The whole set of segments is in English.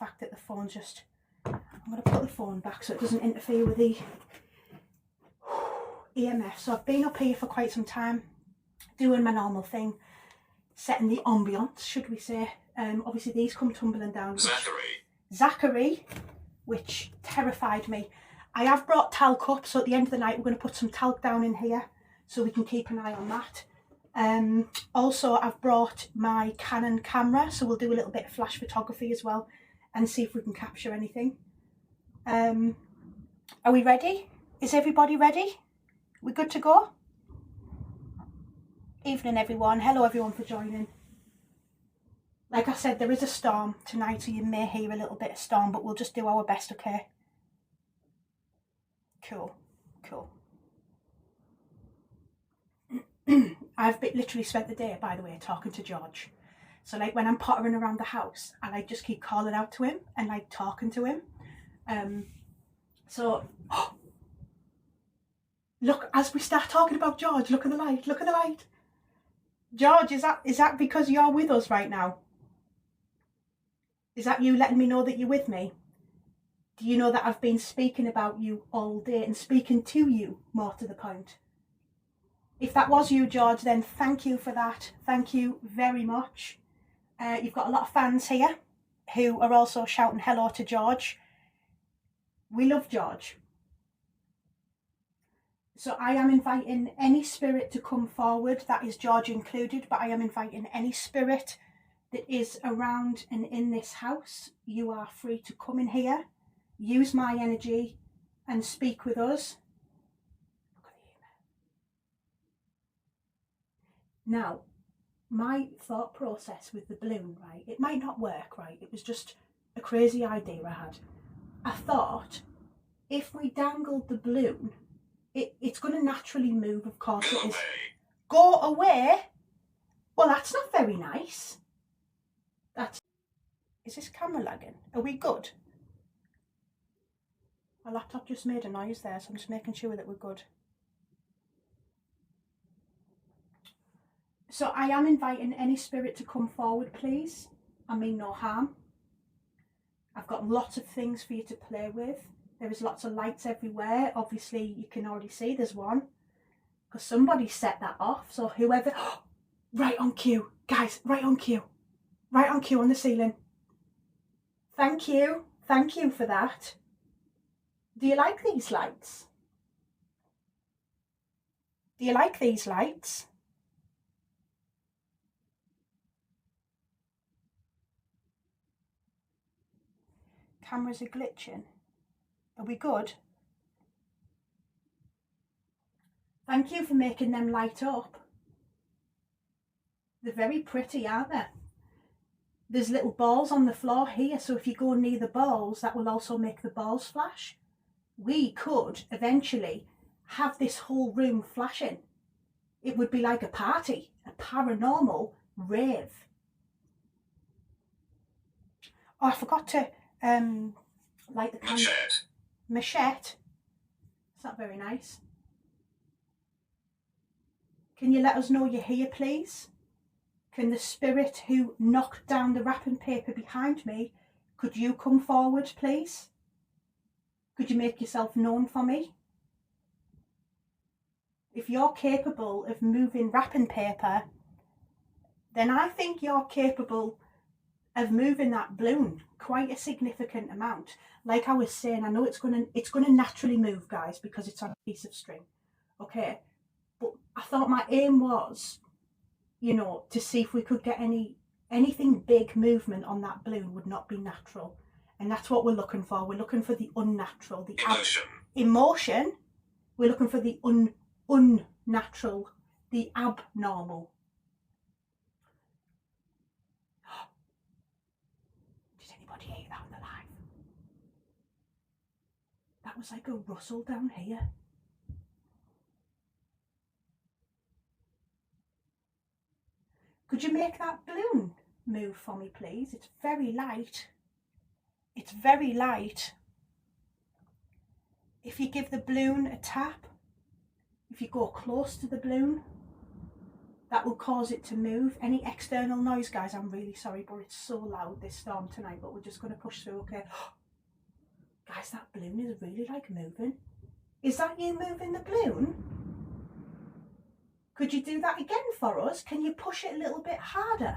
fact that the phone's just... I'm going to put the phone back so it doesn't interfere with the EMF. So I've been up here for quite some time, doing my normal thing, setting the ambience, should we say. Obviously these come tumbling down. Zachary, which terrified me. I have brought talc up, so at the end of the night we're going to put some talc down in here so we can keep an eye on that. Also I've brought my Canon camera, so we'll do a little bit of flash photography as well and see if we can capture anything. Are we ready? Is everybody ready? We good to go? Evening everyone. Hello everyone for joining. Like I said, there is a storm tonight, so you may hear a little bit of storm, but we'll just do our best, okay? Cool, cool. I've literally spent the day, by the way, talking to George. So like when I'm pottering around the house, I like just keep calling out to him and like talking to him. Look, as we start talking about George, look at the light, look at the light. George, is that because you're with us right now? Is that you letting me know that you're with me? Do you know that I've been speaking about you all day and speaking to you, more to the point? If that was you, George, then thank you for that. Thank you very much. You've got a lot of fans here who are also shouting hello to George. We love George. So I am inviting any spirit to come forward, that is George included, but I am inviting any spirit that is around and in this house. You are free to come in here, use my energy and speak with us. Now, my thought process with the balloon, right, it might not work, right, it was just a crazy idea I had. I thought if we dangled the balloon, it's going to naturally move, of course it is. Go away? Well, that's not very nice. Is this camera lagging? Are we good? My laptop just made a noise there, so I'm just making sure that we're good. So I am inviting any spirit to come forward, please. I mean no harm. I've got lots of things for you to play with. There is lots of lights everywhere. Obviously, you can already see there's one, because somebody set that off. So whoever... right on cue. Guys, right on cue. Right on cue on the ceiling. Thank you. Thank you for that. Do you like these lights? Do you like these lights? Cameras are glitching. Are we good? Thank you for making them light up. They're very pretty, aren't they? There's little balls on the floor here, so if you go near the balls, that will also make the balls flash. We could eventually have this whole room flashing. It would be like a party, a paranormal rave. Oh, I forgot to light the candle. Machete. It's not very nice. Can you let us know you're here, please? Can the spirit who knocked down the wrapping paper behind me, could you come forward, please? Could you make yourself known for me? If you're capable of moving wrapping paper, then I think you're capable of moving that balloon quite a significant amount. Like I was saying, I know it's gonna naturally move, guys, because it's on a piece of string. Okay, but I thought my aim was, you know, to see if we could get anything big movement on that balloon would not be natural. And that's what we're looking for. We're looking for the unnatural, the emotion. We're looking for the unnatural, the abnormal. Did anybody hear that on the live? That was like a rustle down here. Could you make that balloon move for me, please? It's very light. It's very light. If you give the balloon a tap, if you go close to the balloon, that will cause it to move. Any external noise, guys, I'm really sorry, but it's so loud this storm tonight, but we're just going to push through, okay? Guys, that balloon is really like moving. Is that you moving the balloon? Could you do that again for us? Can you push it a little bit harder?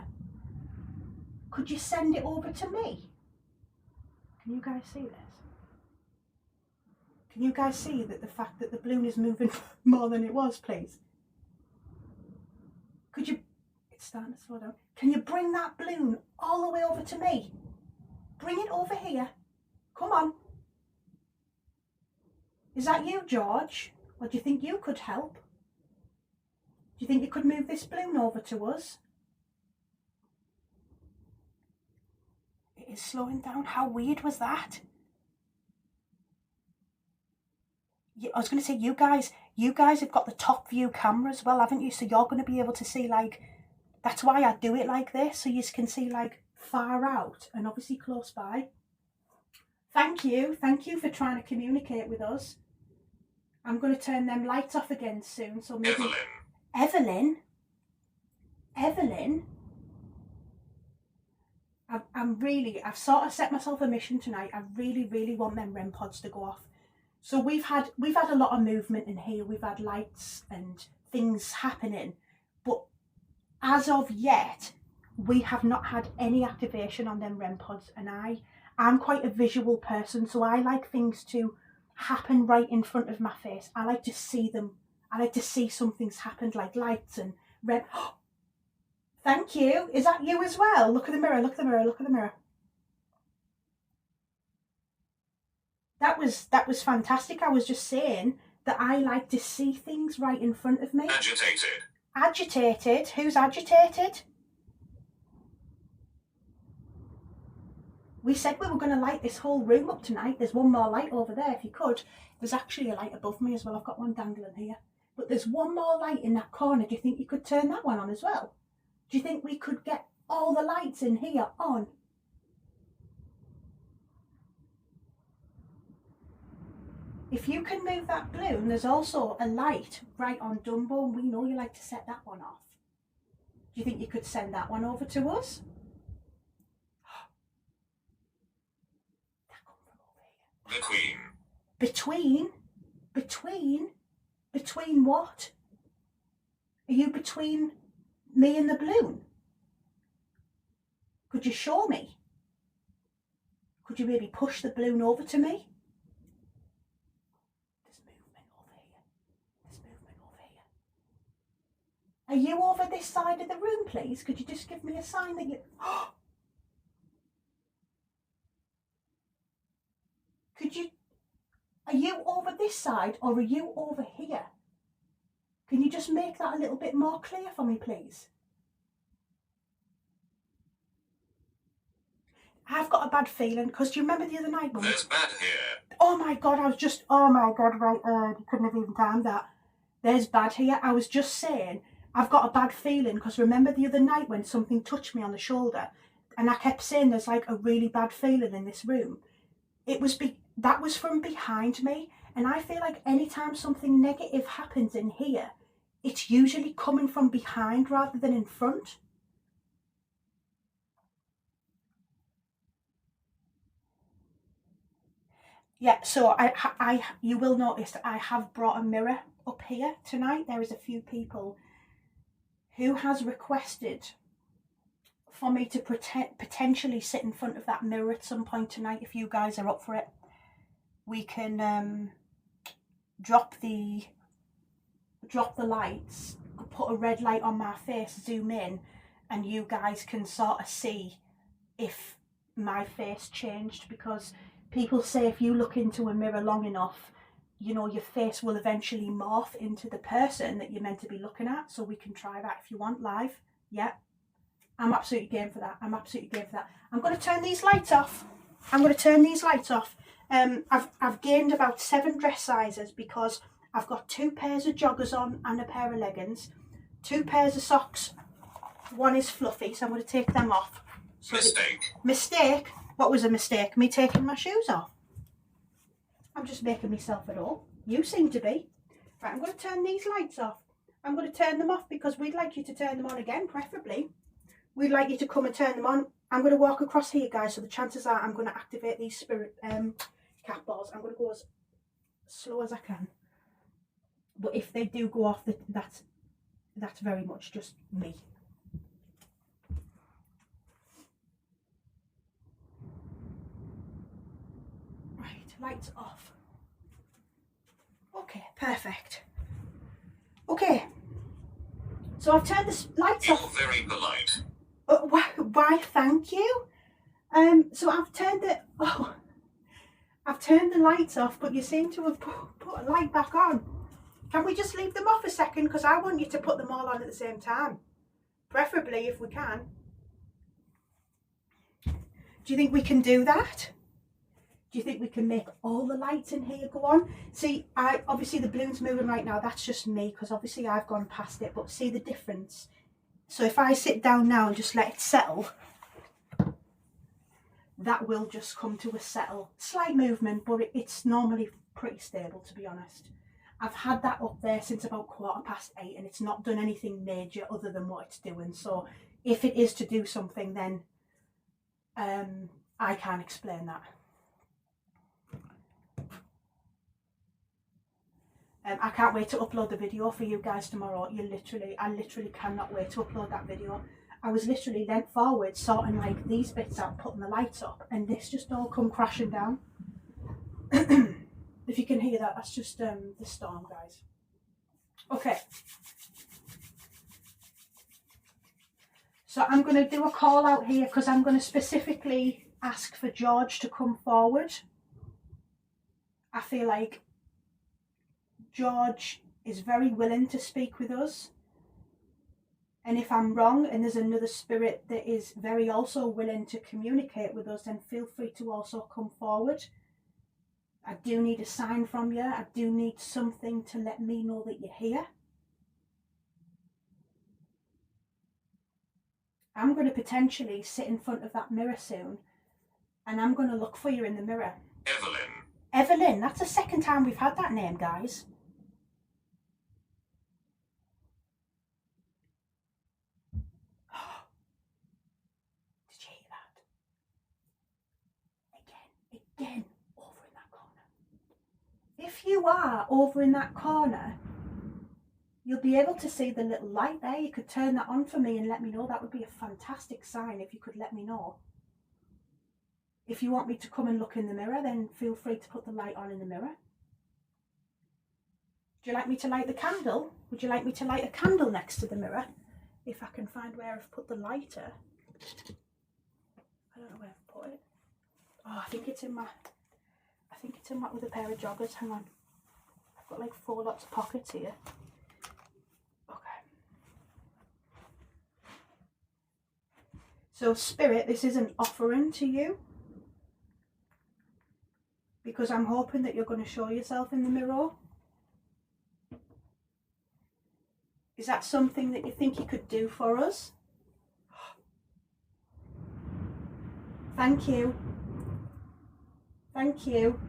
Could you send it over to me? Can you guys see this? Can you guys see that the fact that the balloon is moving more than it was, please? Could you, it's starting to slow down. Can you bring that balloon all the way over to me? Bring it over here. Come on. Is that you, George? Or do you think you could help? Do you think you could move this balloon over to us? It is slowing down. How weird was that? I was going to say, you guys have got the top view camera as well, haven't you? So you're going to be able to see, like, that's why I do it like this, so you can see, like, far out and obviously close by. Thank you for trying to communicate with us. I'm going to turn them lights off again soon, so maybe... Evelyn? I've sort of set myself a mission tonight. I really want them REM pods to go off. So we've had a lot of movement in here. We've had lights and things happening, but as of yet, we have not had any activation on them REM pods. And I'm quite a visual person, so I like things to happen right in front of my face. I like to see them. I like to see something's happened, like lights and REM. Thank you. Is that you as well? Look at the mirror. Look at the mirror. Look at the mirror. That was fantastic. I was just saying that I like to see things right in front of me. Agitated. Agitated? Who's agitated? We said we were going to light this whole room up tonight. There's one more light over there if you could. There's actually a light above me as well. I've got one dangling here. But there's one more light in that corner. Do you think you could turn that one on as well? Do you think we could get all the lights in here on? If you can move that balloon, there's also a light right on Dumbo, and we know you like to set that one off. Do you think you could send that one over to us? That come from over here. The Queen. Between what? Are you between me and the balloon? Could you show me? Could you maybe push the balloon over to me? Are you over this side of the room, please? Could you just give me a sign that you... Are you over this side or are you over here? Can you just make that a little bit more clear for me, please? I've got a bad feeling, because do you remember the other night when There's bad here. Oh my God, oh my God, right, you couldn't have even timed that. There's bad here. I was just saying, I've got a bad feeling, because remember the other night when something touched me on the shoulder and I kept saying there's like a really bad feeling in this room? That was from behind me, and I feel like anytime something negative happens in here, it's usually coming from behind rather than in front. Yeah, so you will notice that I have brought a mirror up here tonight. There is a few people who has requested for me to potentially sit in front of that mirror at some point tonight. If you guys are up for it, we can drop the lights, put a red light on my face, zoom in, and you guys can sort of see if my face changed, because people say if you look into a mirror long enough, you know, your face will eventually morph into the person that you're meant to be looking at. So we can try that if you want, live. Yeah, I'm absolutely game for that. I'm going to turn these lights off. I've gained about 7 dress sizes, because I've got 2 pairs of joggers on and a pair of leggings, 2 pairs of socks. One is fluffy, so I'm going to take them off. So Mistake? What was a mistake? Me taking my shoes off? I'm just making myself at all. You seem to be. Right, I'm going to turn these lights off. I'm going to turn them off because we'd like you to turn them on again, preferably. We'd like you to come and turn them on. I'm going to walk across here, guys, so the chances are I'm going to activate these spirit cat balls. I'm going to go as slow as I can. But if they do go off, that's very much just me. Right, lights off. Okay, perfect. Okay, so I've turned the lights off. You're very polite. Why? Thank you. So I've turned the lights off, but you seem to have put a light back on. Can we just leave them off a second? Because I want you to put them all on at the same time, preferably if we can. Do you think we can do that? Do you think we can make all the lights in here go on? See, obviously the balloon's moving right now. That's just me, because obviously I've gone past it. But see the difference? So if I sit down now and just let it settle, that will just come to a settle. Slight movement, but it's normally pretty stable, to be honest. I've had that up there since about 8:15, and it's not done anything major other than what it's doing. So if it is to do something, then I can't explain that. I can't wait to upload the video for you guys tomorrow. I literally cannot wait to upload that video. I was literally leant forward, sorting like these bits out, putting the lights up, and this just all come crashing down. If you can hear that, that's just the storm, guys. Okay. So I'm going to do a call out here because I'm going to specifically ask for George to come forward. I feel like George is very willing to speak with us. And if I'm wrong and there's another spirit that is very also willing to communicate with us, then feel free to also come forward. I do need a sign from you. I do need something to let me know that you're here. I'm going to potentially sit in front of that mirror soon, and I'm going to look for you in the mirror. Evelyn. Evelyn, that's the second time we've had that name, guys. Did you hear that? Again, over in that corner. If you are over in that corner, you'll be able to see the little light there. You could turn that on for me and let me know. That would be a fantastic sign if you could let me know. If you want me to come and look in the mirror, then feel free to put the light on in the mirror. Do you like me to light the candle? Would you like me to light a candle next to the mirror? If I can find where I've put the lighter. I don't know where I've put it. Oh, I think it's in my with a pair of joggers. Hang on. I've got like 4 lots of pockets here. Okay. So Spirit, this is an offering to you. Because I'm hoping that you're going to show yourself in the mirror. Is that something that you think you could do for us? Thank you. Thank you.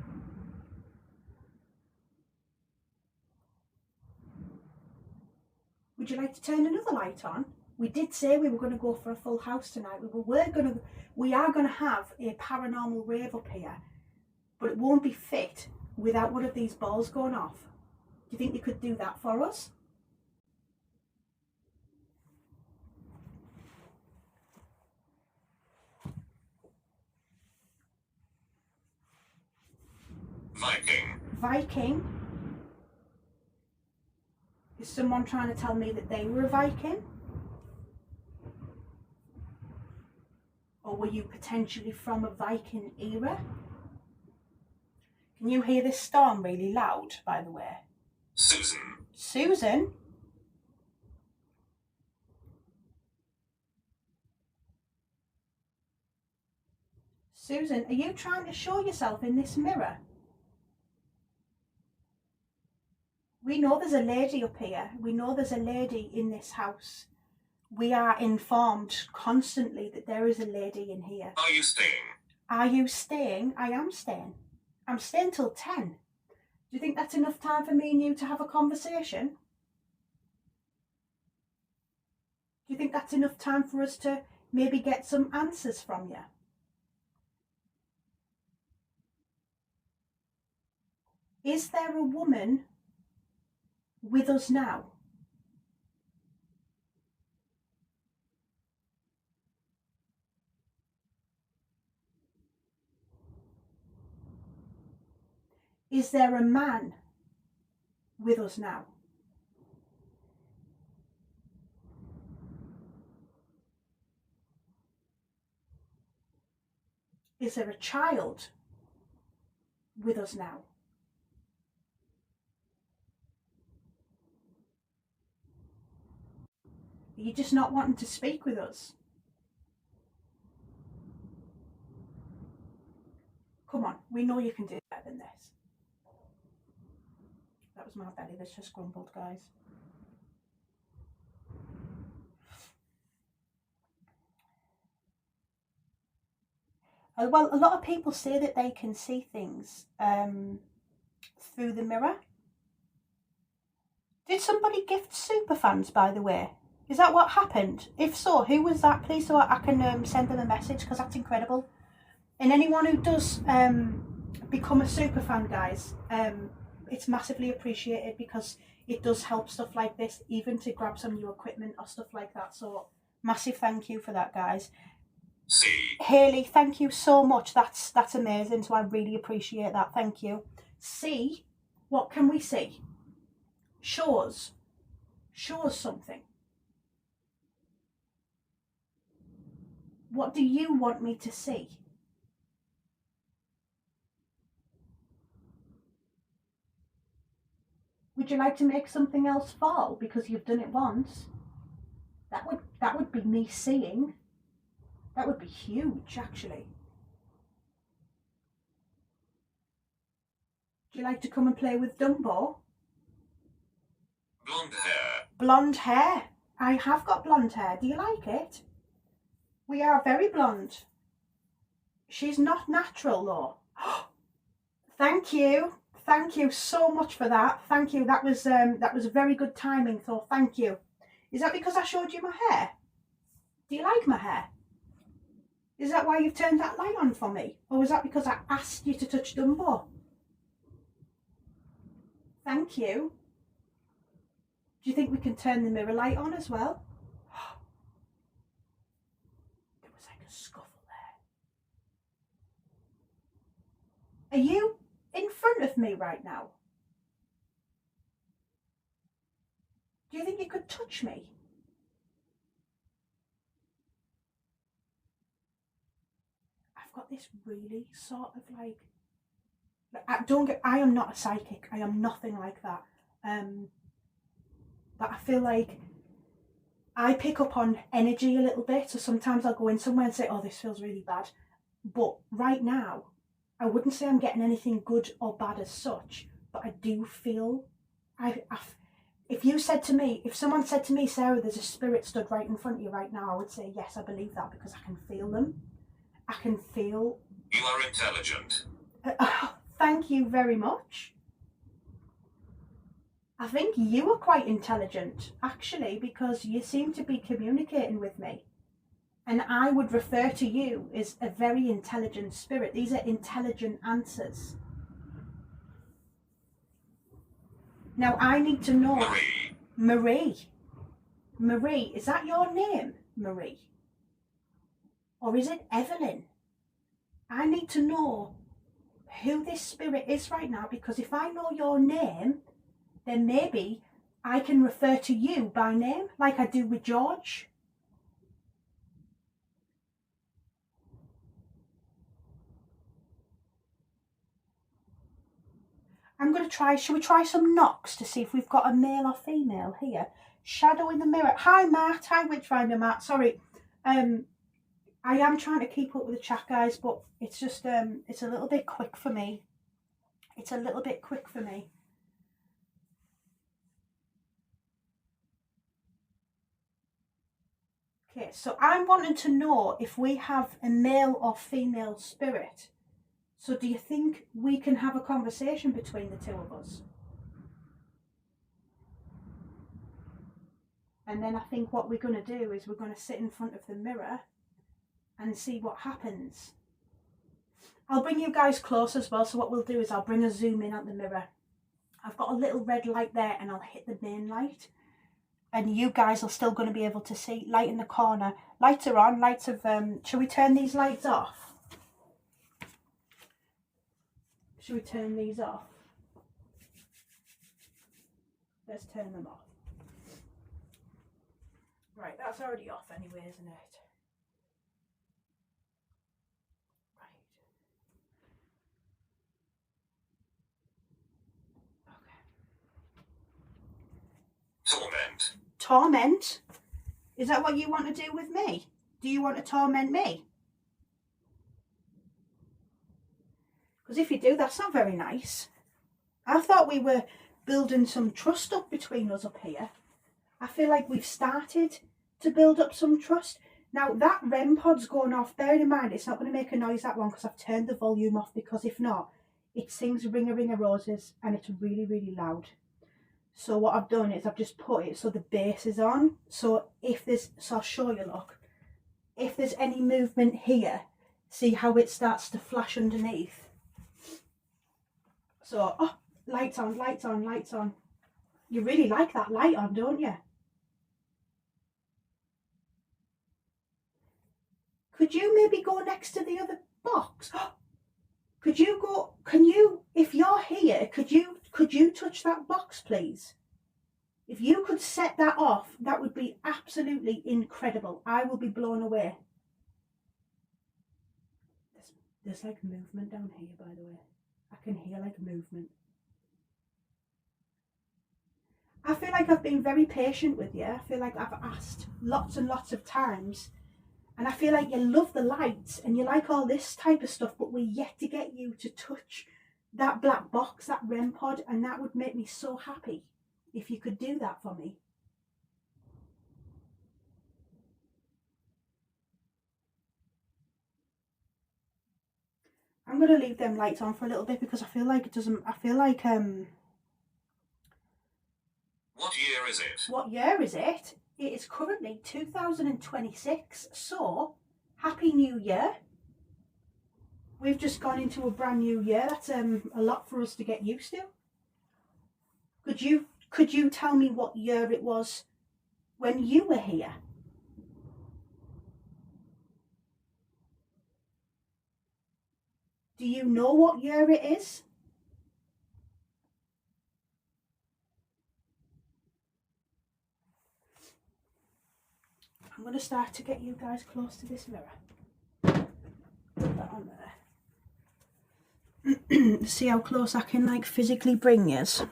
Would you like to turn another light on? We did say we were going to go for a full house tonight. We are going to have a paranormal rave up here, but it won't be fit without one of these balls going off. Do you think you could do that for us? Viking? Is someone trying to tell me that they were a Viking? Or were you potentially from a Viking era? Can you hear this storm really loud, by the way? Susan? Susan? Susan, are you trying to show yourself in this mirror? We know there's a lady up here. We know there's a lady in this house. We are informed constantly that there is a lady in here. Are you staying? Are you staying? I am staying. I'm staying till 10. Do you think that's enough time for me and you to have a conversation? Do you think that's enough time for us to maybe get some answers from you? Is there a woman with us now? Is there a man with us now? Is there a child with us now? Are you just not wanting to speak with us? Come on, we know you can do better than this. That was my belly that's just grumbled, guys. Well, a lot of people say that they can see things through the mirror. Did somebody gift superfans, by the way? Is that what happened? If so, who was that, please, so I can send them a message, because that's incredible. And anyone who does become a superfan, guys, it's massively appreciated, because it does help stuff like this, even to grab some new equipment or stuff like that. So massive thank you for that, guys. C. Haley, thank you so much. That's amazing. So I really appreciate that. Thank you. C, what can we see? Show us something. What do you want me to see? Would you like to make something else fall because you've done it once? That would be me seeing. That would be huge, actually. Do you like to come and play with Dumbo? Blonde hair. Blonde hair. I have got blonde hair. Do you like it? We are very blonde. She's not natural, though. Thank you. Thank you so much for that. Thank you. That was very good timing, so thank you. Is that because I showed you my hair? Do you like my hair? Is that why you've turned that light on for me? Or was that because I asked you to touch Dumbo? Thank you. Do you think we can turn the mirror light on as well? There was like a scuffle there. Are you in front of me right now? Do you think you could touch me? I've got this really sort of like, I am not a psychic. I am nothing like that. But I feel like I pick up on energy a little bit. So sometimes I'll go in somewhere and say, oh, this feels really bad. But right now, I wouldn't say I'm getting anything good or bad as such, but I do feel, if someone said to me, Sarah, there's a spirit stood right in front of you right now, I would say, yes, I believe that, because I can feel them. I can feel. You are intelligent. Thank you very much. I think you are quite intelligent, actually, because you seem to be communicating with me. And I would refer to you as a very intelligent spirit. These are intelligent answers. Now, I need to know... Marie, is that your name, Marie? Or is it Evelyn? I need to know who this spirit is right now, because if I know your name, then maybe I can refer to you by name, like I do with George. I'm going to try, shall we try some knocks to see if we've got a male or female here? Shadow in the mirror. Hi, Matt. Hi, Witchfinder Matt. Sorry. I am trying to keep up with the chat, guys, but it's just, it's a little bit quick for me. It's a little bit quick for me. Okay, so I'm wanting to know if we have a male or female spirit. So do you think we can have a conversation between the two of us? And then I think what we're going to do is we're going to sit in front of the mirror and see what happens. I'll bring you guys close as well. So what we'll do is I'll bring a zoom in at the mirror. I've got a little red light there and I'll hit the main light. And you guys are still going to be able to see. Light in the corner. Lights are on. Lights have... shall we turn these lights off? Should we turn these off? Let's turn them off. Right, that's already off anyway, isn't it? Right. Okay. Torment. Torment? Is that what you want to do with me? Do you want to torment me? Because if you do, that's not very nice. I thought we were building some trust up between us up here. I feel like we've started to build up some trust. Now, that REM pod's going off. Bear in mind, it's not going to make a noise, that one, because I've turned the volume off, because if not, it sings Ring a Ring of Roses and it's really, really loud. So what I've done is I've just put it so the bass is on. So if there's, so I'll show you, look. If there's any movement here, see how it starts to flash underneath. So, oh, lights on, lights on, lights on. You really like that light on, don't you? Could you maybe go next to the other box? Could you go, can you, if you're here, could you touch that box, please? If you could set that off, that would be absolutely incredible. I will be blown away. There's like movement down here, by the way. I can hear like movement. I feel like I've been very patient with you. I feel like I've asked lots and lots of times. And I feel like you love the lights and you like all this type of stuff, but we're yet to get you to touch that black box, that REM pod, and that would make me so happy if you could do that for me. I'm going to leave them lights on for a little bit because I feel like it doesn't, I feel like, What year is it? What year is it? It is currently 2026, so Happy New Year. We've just gone into a brand new year. That's a lot for us to get used to. Could you tell me what year it was when you were here? Do you know what year it is? I'm going to start to get you guys close to this mirror. Put that on there. See how close I can like physically bring yous.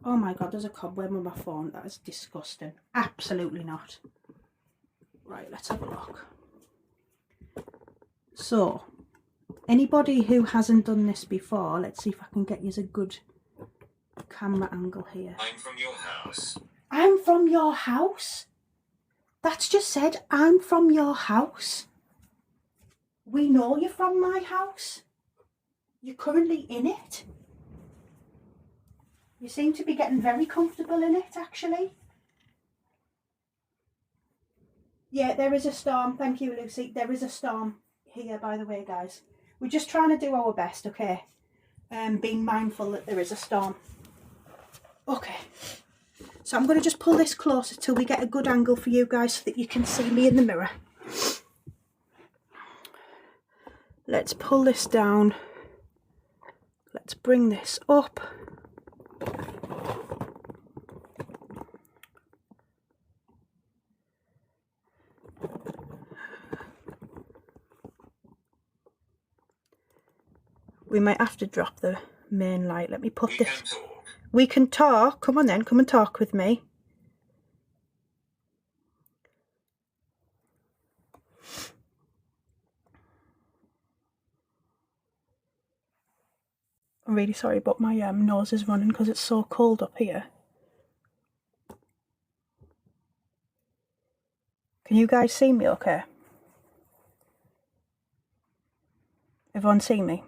Oh my god, there's a cobweb on my phone. That is disgusting. Absolutely not. Right, let's have a look. So, anybody who hasn't done this before, let's see if I can get you a good camera angle here. I'm from your house. I'm from your house? That's just said, I'm from your house. We know you're from my house. You're currently in it. You seem to be getting very comfortable in it, actually. Yeah, there is a storm. Thank you, Lucy. There is a storm here, by the way, guys. We're just trying to do our best, okay? Being mindful that there is a storm. Okay. So I'm going to just pull this closer till we get a good angle for you guys so that you can see me in the mirror. Let's pull this down. Let's bring this up. We might have to drop the main light. Let me put this. We can talk. Come on then, come and talk with me. I'm really sorry, but my nose is running because it's so cold up here. Can you guys see me okay? Everyone see me?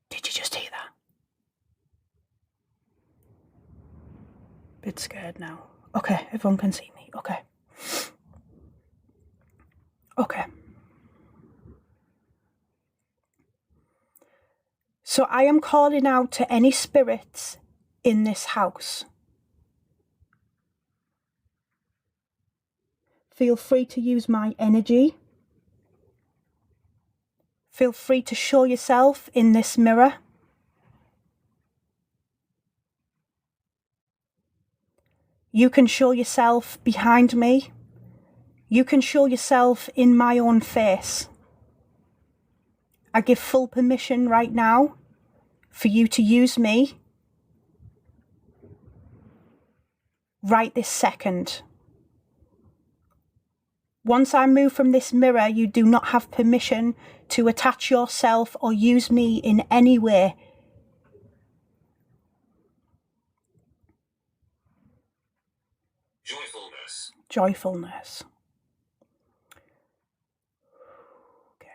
Did you just hear everyone can see me. Okay. Okay. So I am calling out to any spirits in this house. Feel free to use my energy. Feel free to show yourself in this mirror. You can show yourself behind me. You can show yourself in my own face. I give full permission right now for you to use me right this second. Once I move from this mirror, you do not have permission to attach yourself or use me in any way. Joyfulness. Joyfulness. Okay.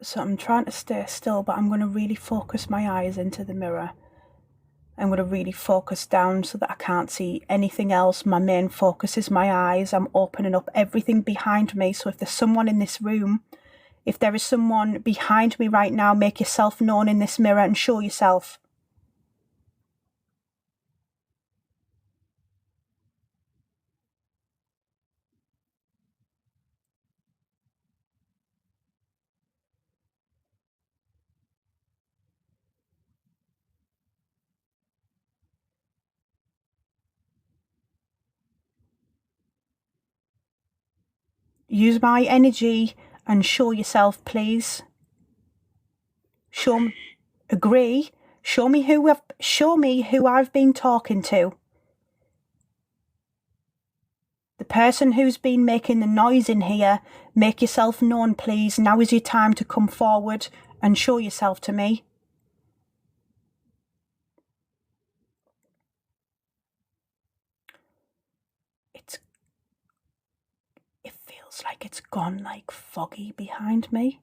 So I'm trying to stay still, but I'm going to really focus my eyes into the mirror. I'm going to really focus down so that I can't see anything else. My main focus is my eyes. I'm opening up everything behind me. So if there's someone in this room, if there is someone behind me right now, make yourself known in this mirror and show yourself. Use my energy and show yourself, please. Show me. Agree. Show me who I've been talking to. The person who's been making the noise in here, make yourself known, please. Now is your time to come forward and show yourself to me. It feels like it's gone like foggy behind me.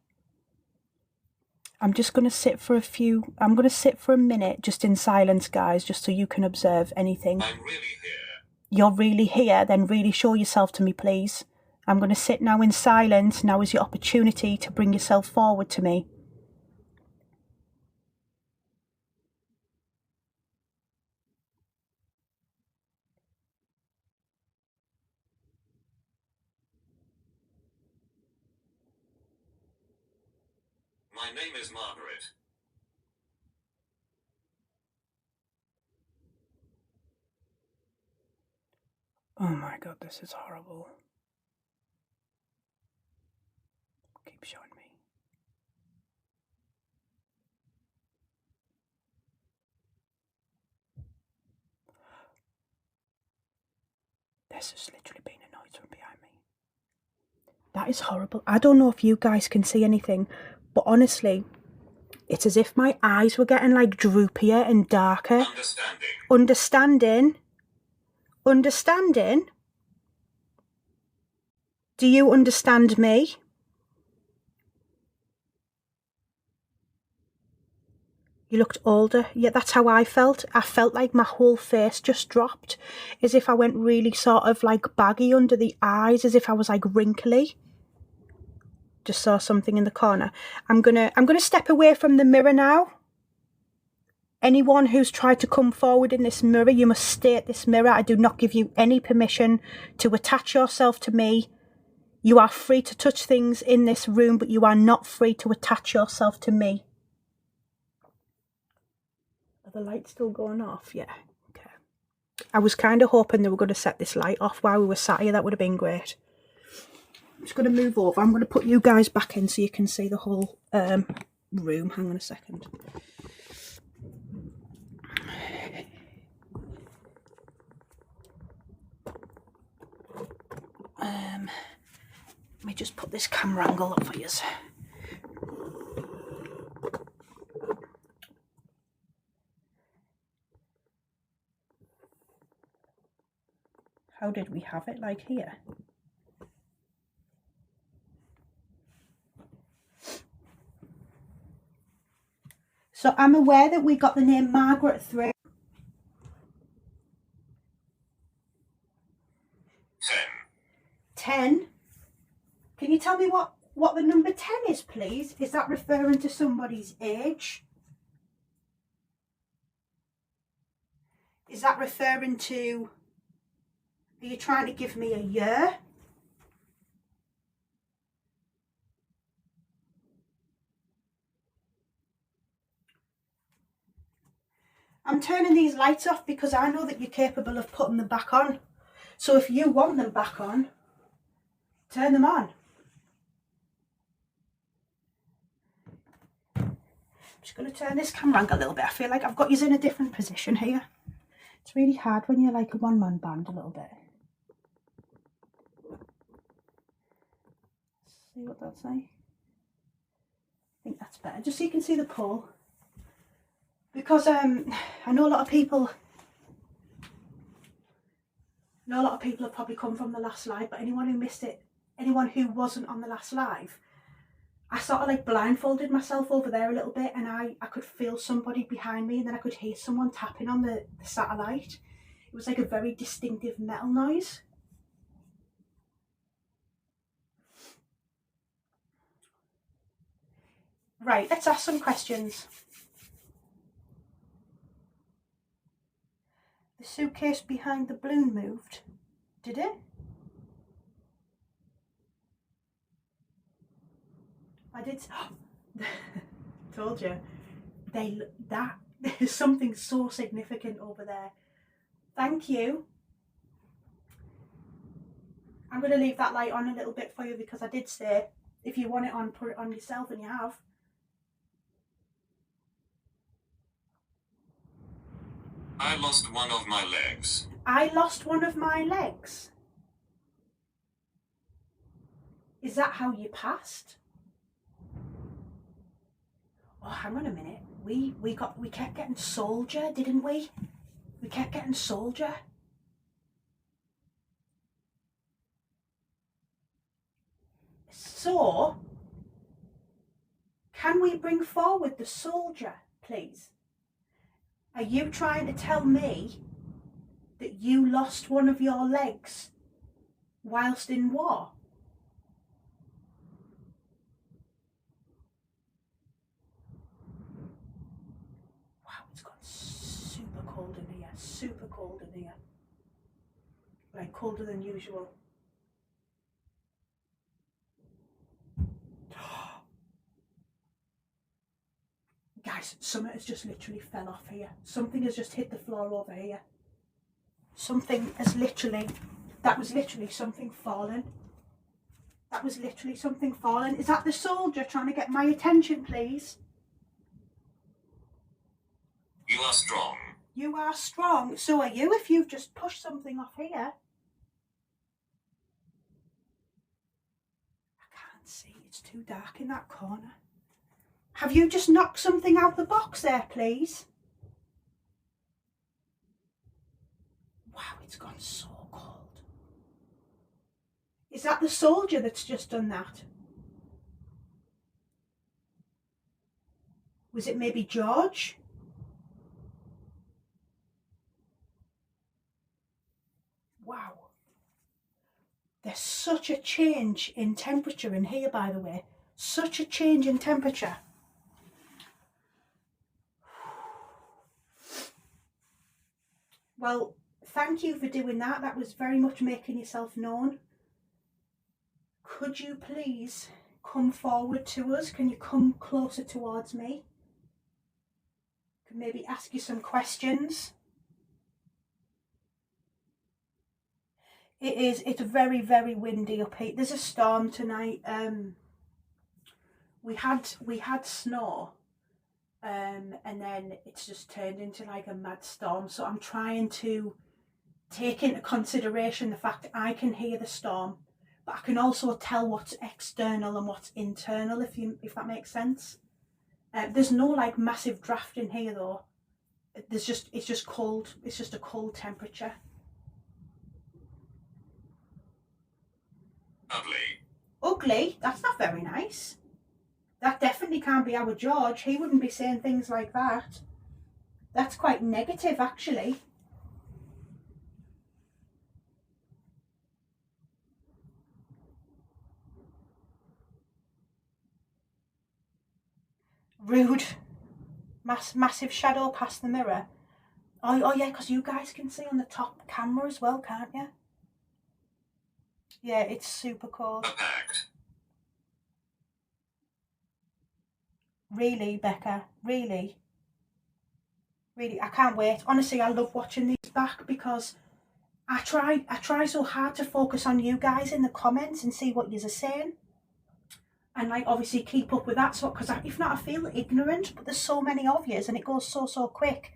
I'm just going to sit for a minute just in silence, guys, just so you can observe anything. I'm really here. You're really here, then really show yourself to me, please. I'm going to sit now in silence. Now is your opportunity to bring yourself forward to me. My name is Margaret. Oh my God, this is horrible. Keep showing me. There's just literally been a noise from behind me. That is horrible. I don't know if you guys can see anything, but honestly, it's as if my eyes were getting like droopier and darker. Understanding? Do you understand me? You looked older. Yeah, that's how I felt. I felt like my whole face just dropped, as if I went really sort of like baggy under the eyes, as if I was like wrinkly. Just saw something in the corner. I'm gonna step away from the mirror now. Anyone who's tried to come forward in this mirror, you must stay at this mirror. I do not give you any permission to attach yourself to me. You are free to touch things in this room, but you are not free to attach yourself to me. Are the lights still going off? Yeah. Okay. I was kind of hoping they were going to set this light off while we were sat here. That would have been great. I'm just going to move over. I'm going to put you guys back in so you can see the whole room. Hang on a second. Let me just put this camera angle up for you. How did we have it like here? So I'm aware that we got the name Margaret through. 10. 10. Can you tell me what the number 10 is, please? Is that referring to somebody's age? Is that referring to... Are you trying to give me a year? I'm turning these lights off because I know that you're capable of putting them back on. So if you want them back on, turn them on. I'm just going to turn this camera angle a little bit. I feel like I've got you in a different position here. It's really hard when you're like a one-man band a little bit. See what that's like? I think that's better, just so you can see the pole. Because I know a lot of people have probably come from the last live, but anyone who missed it, anyone who wasn't on the last live, I sort of like blindfolded myself over there a little bit, and I could feel somebody behind me, and then I could hear someone tapping on the satellite. It was like a very distinctive metal noise. Right, let's ask some questions. The suitcase behind the balloon moved. Did it? I did. Told you. There's something so significant over there. Thank you. I'm going to leave that light on a little bit for you because I did say if you want it on, put it on yourself, and you have. I lost one of my legs. I lost one of my legs. Is that how you passed? Oh, hang on a minute. We kept getting soldier, didn't we? We kept getting soldier. So, can we bring forward the soldier, please? Are you trying to tell me that you lost one of your legs whilst in war? Wow, it's got super cold in here, super cold in here. Like colder than usual. Guys, something has just literally fell off here. Something has just hit the floor over here. Something has literally, that was literally something falling. That was literally something falling. Is that the soldier trying to get my attention, please? You are strong. You are strong. So are you if you've just pushed something off here. I can't see. It's too dark in that corner. Have you just knocked something out the box there, please? Wow, it's gone so cold. Is that the soldier that's just done that? Was it maybe George? Wow. There's such a change in temperature in here, by the way. Such a change in temperature. Well, thank you for doing that. That was very much making yourself known. Could you please come forward to us? Can you come closer towards me? Can maybe ask you some questions. It's very, very windy up here. There's a storm tonight. We had snow. And then it's just turned into like a mad storm. So I'm trying to take into consideration the fact that I can hear the storm, but I can also tell what's external and what's internal, if that makes sense. There's no like massive draft in here though. It's just cold. It's just a cold temperature. Ugly. Ugly? That's not very nice. That definitely can't be our George. He wouldn't be saying things like that. That's quite negative, actually. Rude. Massive shadow past the mirror. Oh yeah, because you guys can see on the top camera as well, can't you? Yeah, it's super cold. A pact. Really, Becca? Really? Really, I can't wait. Honestly, I love watching these back because I try so hard to focus on you guys in the comments and see what yous are saying. And like obviously keep up with that, so because if not I feel ignorant, but there's so many of yous and it goes so quick.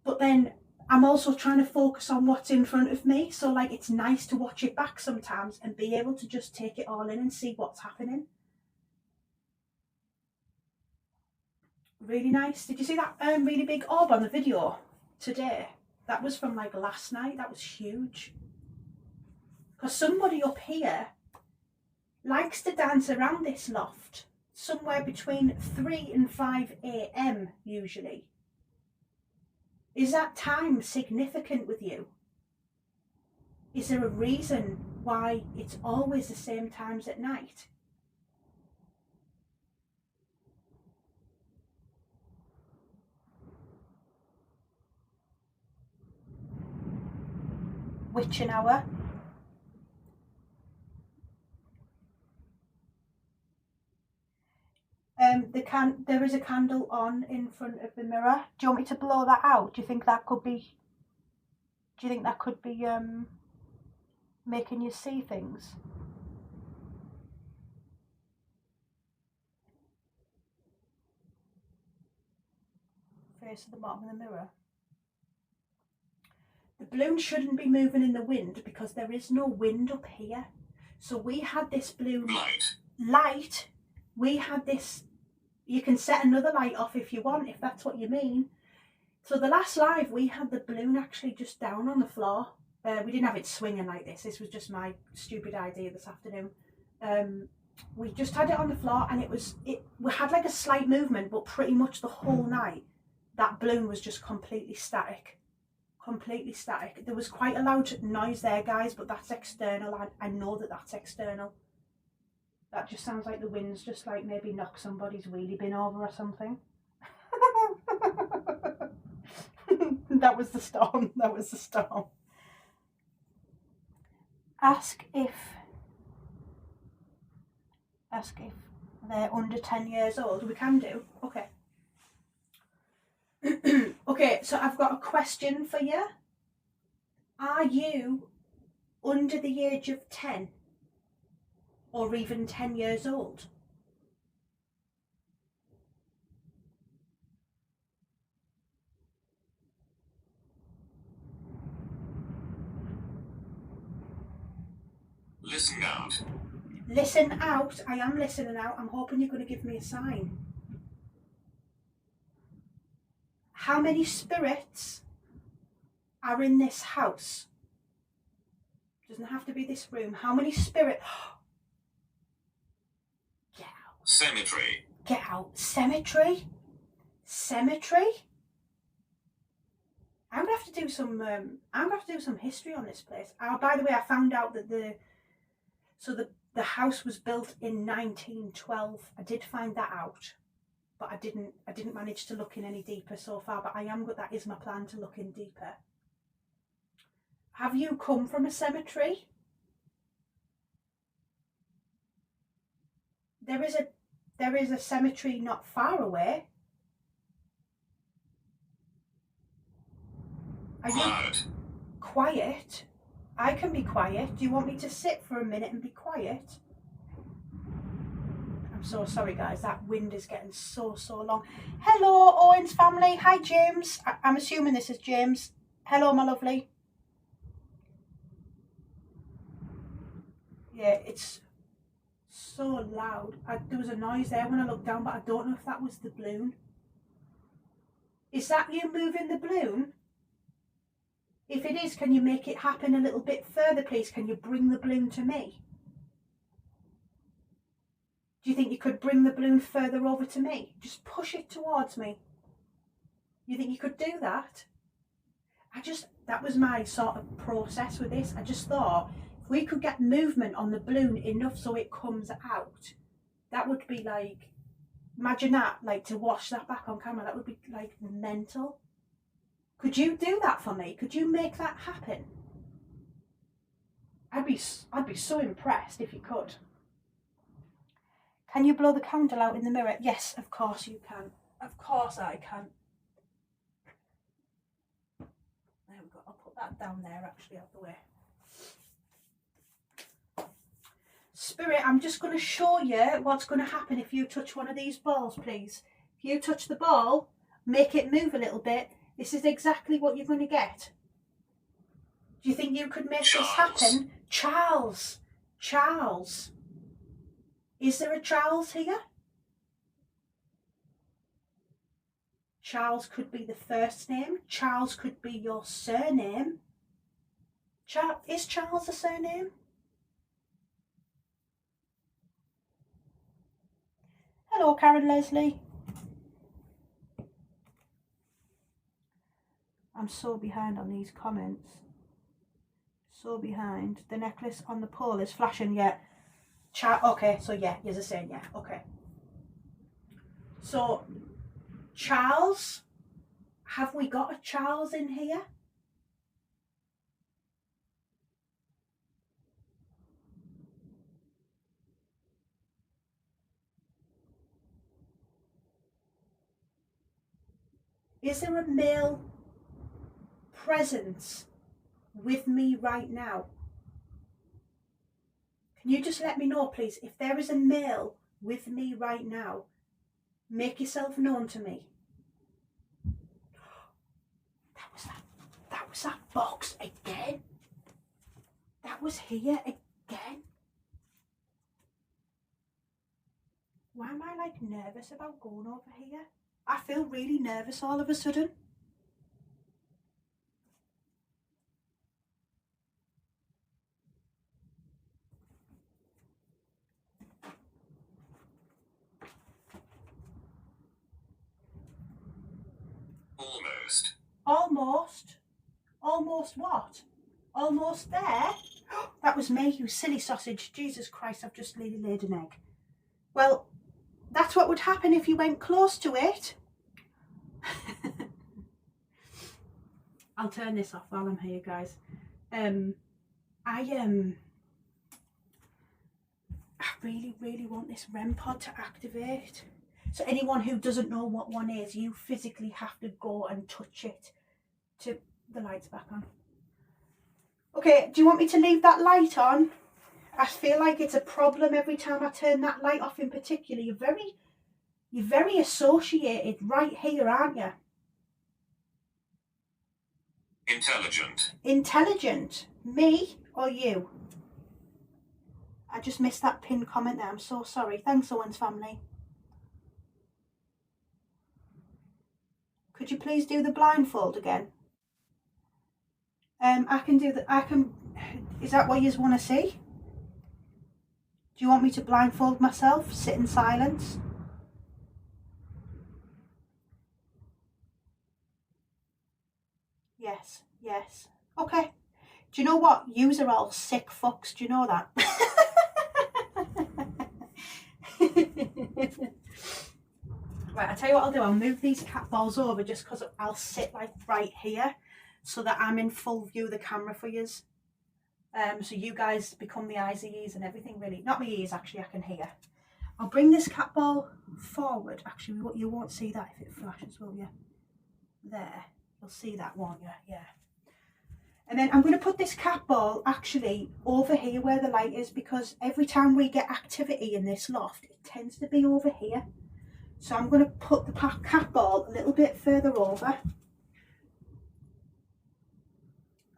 But then I'm also trying to focus on what's in front of me, so like it's nice to watch it back sometimes and be able to just take it all in and see what's happening. Really nice. Did you see that really big orb on the video today? That was from like last night. That was huge. Because somebody up here likes to dance around this loft somewhere between 3 and 5 a.m. usually. Is that time significant with you? Is there a reason why it's always the same times at night? Witching hour. There is a candle on in front of the mirror. Do you want me to blow that out? Do you think that could be making you see things? Face at the bottom of the mirror. The balloon shouldn't be moving in the wind because there is no wind up here. So we had this balloon light. We had this. You can set another light off if you want, if that's what you mean. So the last live, we had the balloon actually just down on the floor. We didn't have it swinging like this. This was just my stupid idea this afternoon. We just had it on the floor, and we had like a slight movement, but pretty much the whole night, that balloon was just completely static. Completely static. There was quite a loud noise there, guys, but that's external. I know that that's external. That just sounds like the wind's just like maybe knocked somebody's wheelie bin over or something. That was the storm. That was the storm. Ask if they're under 10 years old. We can do. Okay. Okay, so I've got a question for you. Are you under the age of 10? Or even 10 years old? Listen out. Listen out. I am listening out. I'm hoping you're going to give me a sign. How many spirits are in this house? Doesn't have to be this room. How many spirits? Get out. Cemetery. Get out. Cemetery? Cemetery? I'm gonna have to do some history on this place. By the way, I found out that the house was built in 1912. I did find that out, but I didn't manage to look in any deeper so far. But that is my plan, to look in deeper. Have you come from a cemetery? There is a cemetery not far away. Are you quiet? I can be quiet. Do you want me to sit for a minute and be quiet? I'm so sorry, guys. That wind is getting so long. Hello, Owen's family. Hi, James. I'm assuming this is James. Hello, my lovely. Yeah, it's so loud. There was a noise there when I looked down, but I don't know if that was the balloon. Is that you moving the balloon? If it is, can you make it happen a little bit further, please? Can you bring the balloon to me? Do you think you could bring the balloon further over to me? Just push it towards me. You think you could do that? That was my sort of process with this. I just thought, if we could get movement on the balloon enough so it comes out, that would be like Imagine that, like, to watch that back on camera, that would be like mental. Could you do that for me? Could you make that happen? I'd be so impressed if you could. Can you blow the candle out in the mirror? Yes, of course you can. Of course I can. There we go. I'll put that down there, actually, out the way. Spirit, I'm just going to show you what's going to happen if you touch one of these balls, please. If you touch the ball, make it move a little bit. This is exactly what you're going to get. Do you think you could make this happen? Charles. Charles. Is there a Charles here? Charles could be the first name. Charles could be your surname. Is Charles a surname? Hello, Karen Leslie. I'm so behind on these comments. So behind. The necklace on the pole is flashing yet. Okay, so yeah, you're saying yeah. Okay. So, Charles, have we got a Charles in here? Is there a male presence with me right now? Can you just let me know, please, if there is a male with me right now? Make yourself known to me. That was that box again. That was here again. Why am I like nervous about going over here? I feel really nervous all of a sudden. Almost. Almost? Almost what? Almost there? That was me, you silly sausage. Jesus Christ, I've just laid an egg. Well, that's what would happen if you went close to it. I'll turn this off while I'm here, guys. I really want this REM pod to activate. So anyone who doesn't know what one is, you physically have to go and touch it. To the light's back on. Okay, do you want me to leave that light on? I feel like it's a problem every time I turn that light off in particular. You're very associated right here, aren't you? Intelligent. Intelligent? Me or you? I just missed that pinned comment there. I'm so sorry. Thanks, Owen's family. Could you please do the blindfold again? I can do that. Is that what you want to see? Do you want me to blindfold myself? Sit in silence? Yes. Okay. Do you know what? Yous are all sick fucks. Do you know that? Right, I'll tell you what I'll do. I'll move these cat balls over just because I'll sit like right here so that I'm in full view of the camera for yous. So you guys become the eyes, the ears and everything really. Not my ears, actually, I can hear. I'll bring this cat ball forward. Actually, you won't see that if it flashes, will you? There. You'll see that, won't you? Yeah. And then I'm going to put this cat ball actually over here where the light is, because every time we get activity in this loft, it tends to be over here. So I'm going to put the cat ball a little bit further over.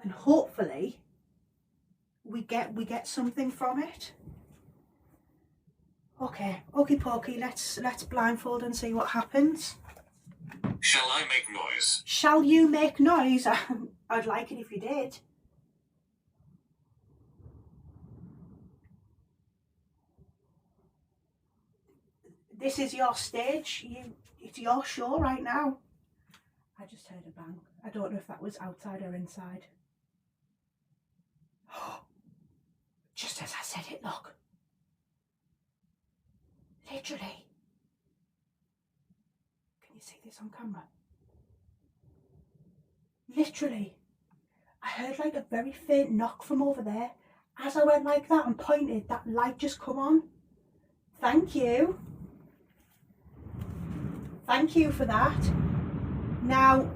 And hopefully we get something from it. Okay, okie pokey, let's blindfold and see what happens. Shall I make noise? Shall you make noise? I'd like it if you did. This is your stage. It's your show right now. I just heard a bang. I don't know if that was outside or inside. Just as I said it, look. Literally. get this on camera. Literally, I heard like a very faint knock from over there. As I went like that and pointed, that light just come on. Thank you. Thank you for that. Now,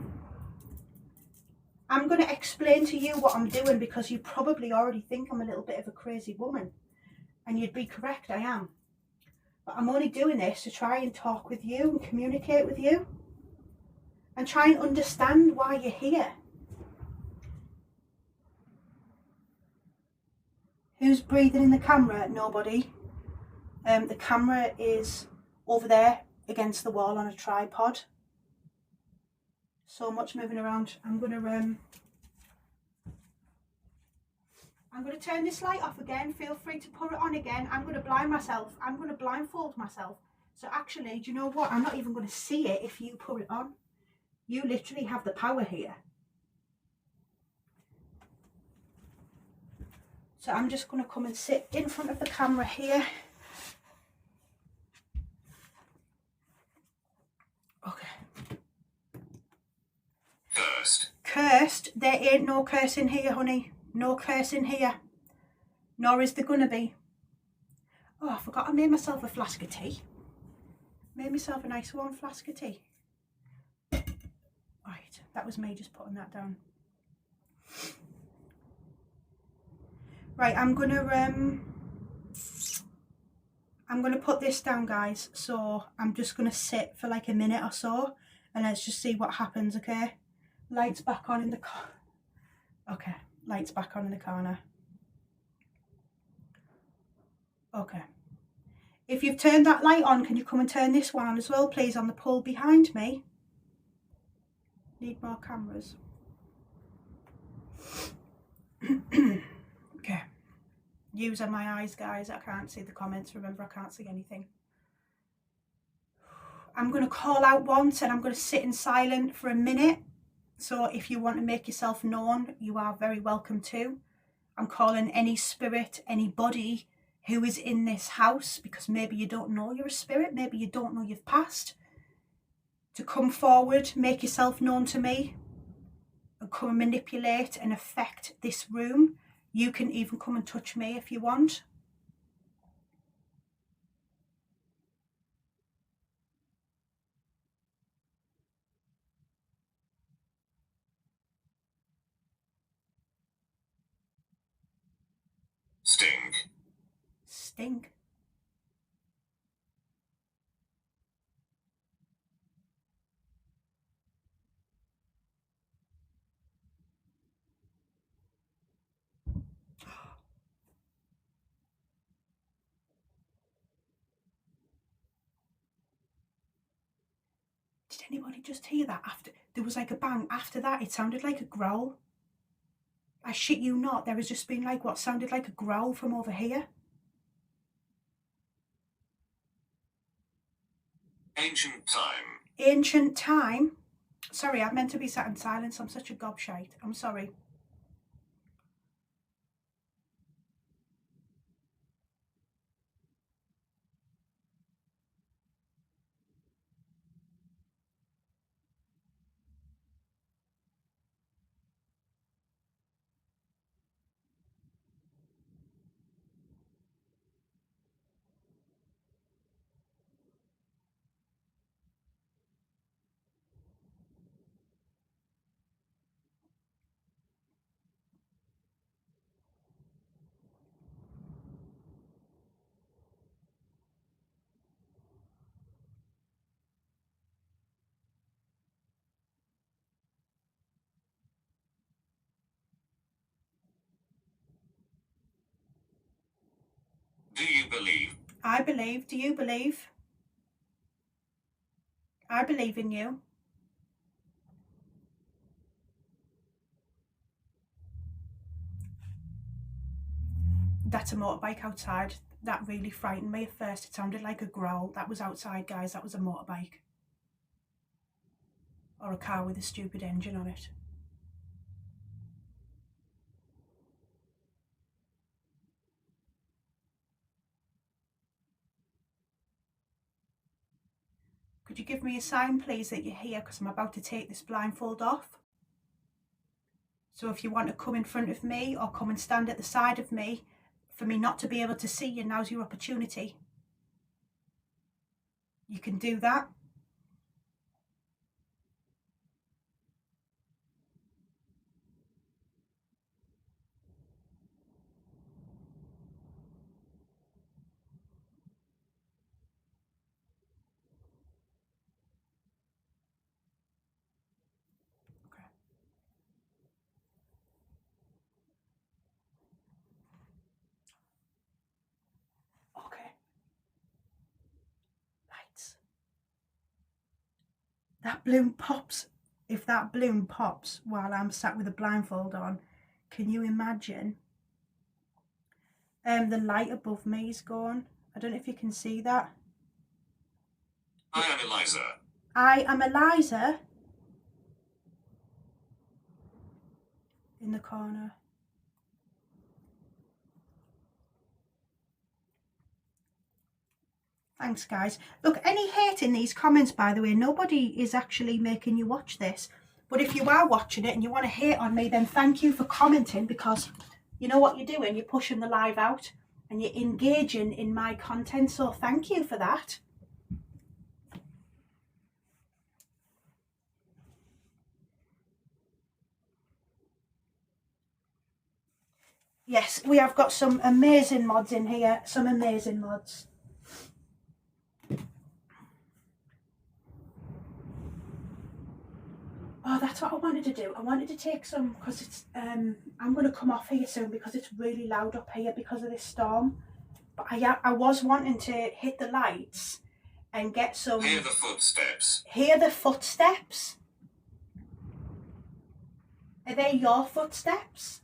I'm going to explain to you what I'm doing, because you probably already think I'm a little bit of a crazy woman. And you'd be correct, I am. But I'm only doing this to try and talk with you and communicate with you. And try and understand why you're here. Who's breathing in the camera? Nobody. The camera is over there against the wall on a tripod. So much moving around. I'm gonna turn this light off again. Feel free to put it on again. I'm gonna blind myself. I'm gonna blindfold myself. So actually, do you know what? I'm not even gonna see it if you put it on. You literally have the power here. So I'm just gonna come and sit in front of the camera here. Okay. Cursed. Cursed? There ain't no curse in here, honey. No curse in here. Nor is there gonna be. Oh, I forgot I made myself a flask of tea. Made myself a nice warm flask of tea. Right, that was me just putting that down. Right, I'm gonna put this down, guys. So I'm just gonna sit for like a minute or so, and let's just see what happens. Okay, lights back on in the car. Okay, lights back on in the corner. Okay. If you've turned that light on, can you come and turn this one on as well, please, on the pole behind me? Need more cameras. Okay. Using my eyes, guys. I can't see the comments. Remember, I can't see anything. I'm going to call out once and I'm going to sit in silent for a minute. So if you want to make yourself known, you are very welcome to. I'm calling any spirit, anybody who is in this house, because maybe you don't know you're a spirit, maybe you don't know you've passed, to come forward, make yourself known to me, and come and manipulate and affect this room. You can even come and touch me if you want. Sting. Sting. Did anybody just hear that? After there was like a bang. After that, it sounded like a growl. I shit you not. There has just been like what sounded like a growl from over here. Ancient time. Ancient time? Sorry, I meant to be sat in silence. I'm such a gobshite. I'm sorry. Do you believe? I believe. Do you believe? I believe in you. That's a motorbike outside. That really frightened me at first. It sounded like a growl. That was outside, guys. That was a motorbike. Or a car with a stupid engine on it. Could you give me a sign, please, that you're here? Because I'm about to take this blindfold off. So if you want to come in front of me or come and stand at the side of me, for me not to be able to see you, now's your opportunity. You can do that. Okay. Lights. That balloon pops. If that balloon pops while I'm sat with a blindfold on, can you imagine? The light above me is gone. I don't know if you can see that. I am Eliza. I am Eliza. In the corner. Thanks, guys. Look, any hate in these comments, by the way, nobody is actually making you watch this. But if you are watching it and you want to hate on me, then thank you for commenting, because you know what you're doing? You're pushing the live out and you're engaging in my content. So thank you for that. Yes, we have got some amazing mods in here. Some amazing mods. Oh, that's what I wanted to do. I wanted to take some, because it's I'm going to come off here soon because it's really loud up here because of this storm. But I was wanting to hit the lights and get some... Hear the footsteps. Hear the footsteps? Are they your footsteps?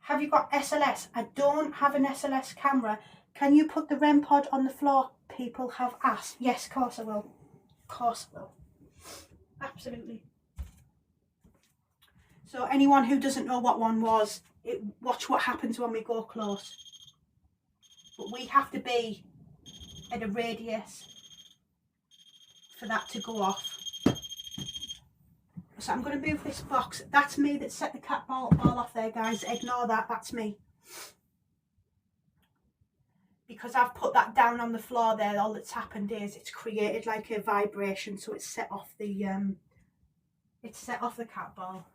Have you got SLS? I don't have an SLS camera. Can you put the REM pod on the floor? People have asked. Yes, of course I will. Of course I will. Absolutely. So anyone who doesn't know what one was, watch what happens when we go close. But we have to be at a radius for that to go off. So I'm going to move this box. That's me that set the cat ball off there, guys. Ignore that. That's me. Because I've put that down on the floor there, all that's happened is it's created like a vibration, so it's set off the cat ball.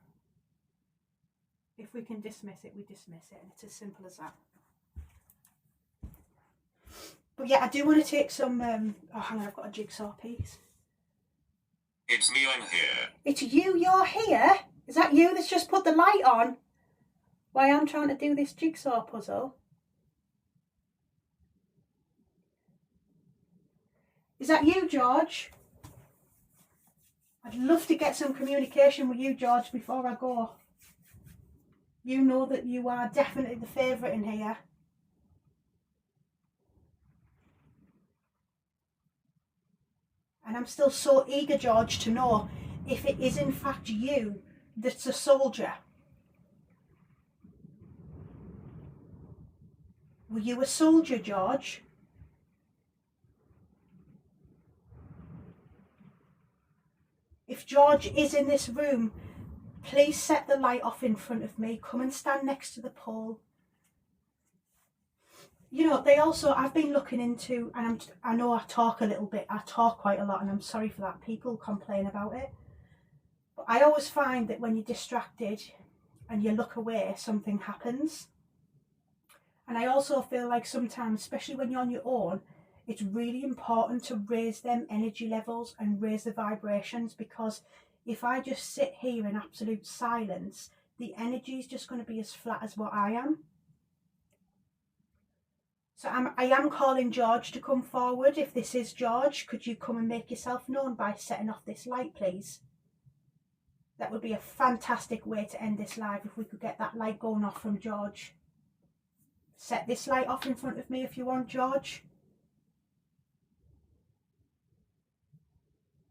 If we can dismiss it, we dismiss it, and it's as simple as that. But yeah, I do want to take some oh, hang on, I've got a jigsaw piece. It's me, I'm here. It's you, you're here? Is that you that's just put the light on while I'm trying to do this jigsaw puzzle? Is that you, George? I'd love to get some communication with you, George, before I go. You know that you are definitely the favourite in here. And I'm still so eager, George, to know if it is in fact you that's a soldier. Were you a soldier, George? If George is in this room, please set the light off in front of me. Come and stand next to the pole. You know, they also, I've been looking into, and I know I talk a little bit, I talk quite a lot, and I'm sorry for that. People complain about it. But I always find that when you're distracted and you look away, something happens. And I also feel like sometimes, especially when you're on your own, it's really important to raise them energy levels and raise the vibrations, because if I just sit here in absolute silence, the energy is just going to be as flat as what I am. So I am calling George to come forward. If this is George, could you come and make yourself known by setting off this light, please? That would be a fantastic way to end this live if we could get that light going off from George. Set this light off in front of me if you want, George.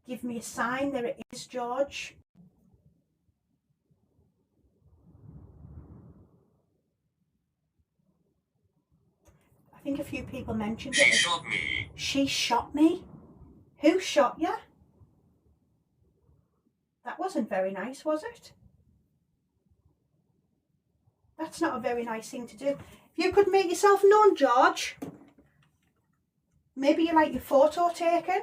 Give me a sign. There it is, George. I think a few people mentioned She it. shot me. She shot me? Who shot you? That wasn't very nice, was it? That's not a very nice thing to do. If you could make yourself known, George, maybe you like your photo taken.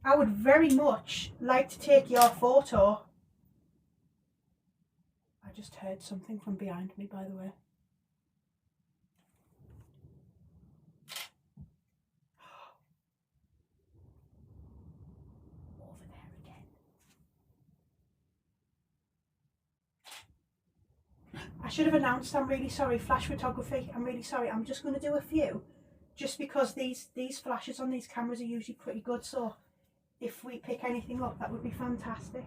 I would very much like to take your photo. I just heard something from behind me, by the way. Over there again. I should have announced, I'm really sorry, flash photography. I'm really sorry. I'm just going to do a few, just because these flashes on these cameras are usually pretty good. So if we pick anything up, that would be fantastic.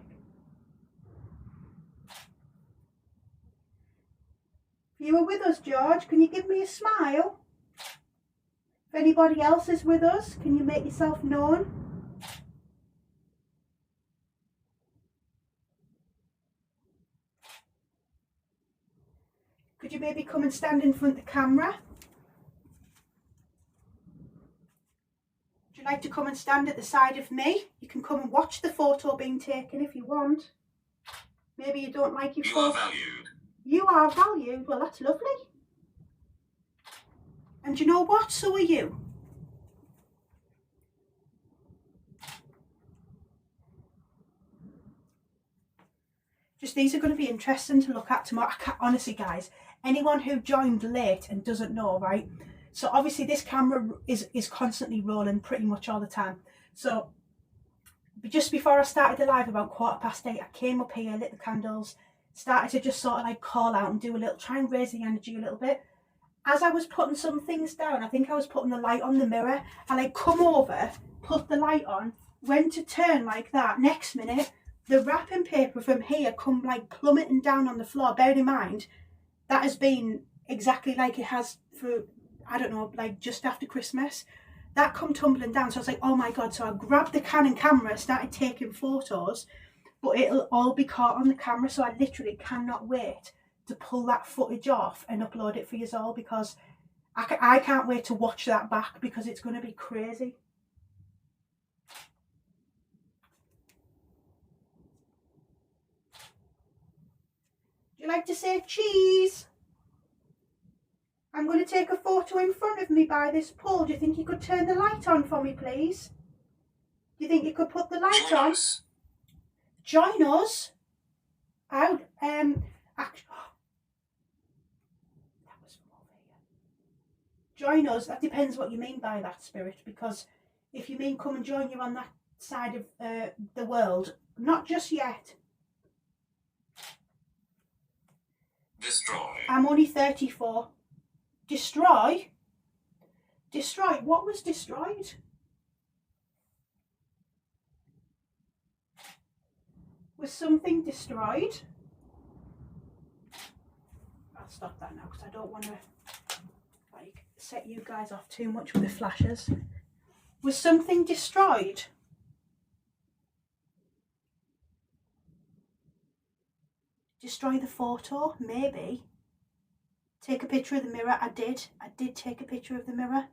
If you were with us, George, can you give me a smile? If anybody else is with us, can you make yourself known? Could you maybe come and stand in front of the camera? Would you like to come and stand at the side of me? You can come and watch the photo being taken if you want. Maybe you don't like your photo. You are valued. You are valued? Well, that's lovely. And you know what? So are you. Just these are going to be interesting to look at tomorrow. Honestly, guys, anyone who joined late and doesn't know, right? So obviously this camera is constantly rolling pretty much all the time. So just before I started the live, about 8:15, I came up here, lit the candles, started to just sort of like call out and do a little, try and raise the energy a little bit. As I was putting some things down, I think I was putting the light on the mirror, I like come over, put the light on, went to turn like that. Next minute, the wrapping paper from here come like plummeting down on the floor. Bear in mind, that has been exactly like it has for, I don't know, like just after Christmas. That come tumbling down. So I was like, oh my God. So I grabbed the Canon camera, started taking photos, but it'll all be caught on the camera. So I literally cannot wait to pull that footage off and upload it for you all, because I can't wait to watch that back, because it's going to be crazy. Do you like to say cheese? I'm going to take a photo in front of me by this pole. Do you think you could turn the light on for me, please? Do you think you could put the light Join on? us. Join us? Out. That was from over here. Join us. That depends what you mean by that, Spirit. Because if you mean come and join you on that side of the world, not just yet. Destroy. I'm only 34. Destroy? Destroy? What was destroyed? Was something destroyed? I'll stop that now, because I don't want to like set you guys off too much with the flashes. Was something destroyed? Destroy the photo? Maybe. Take a picture of the mirror? I did take a picture of the mirror.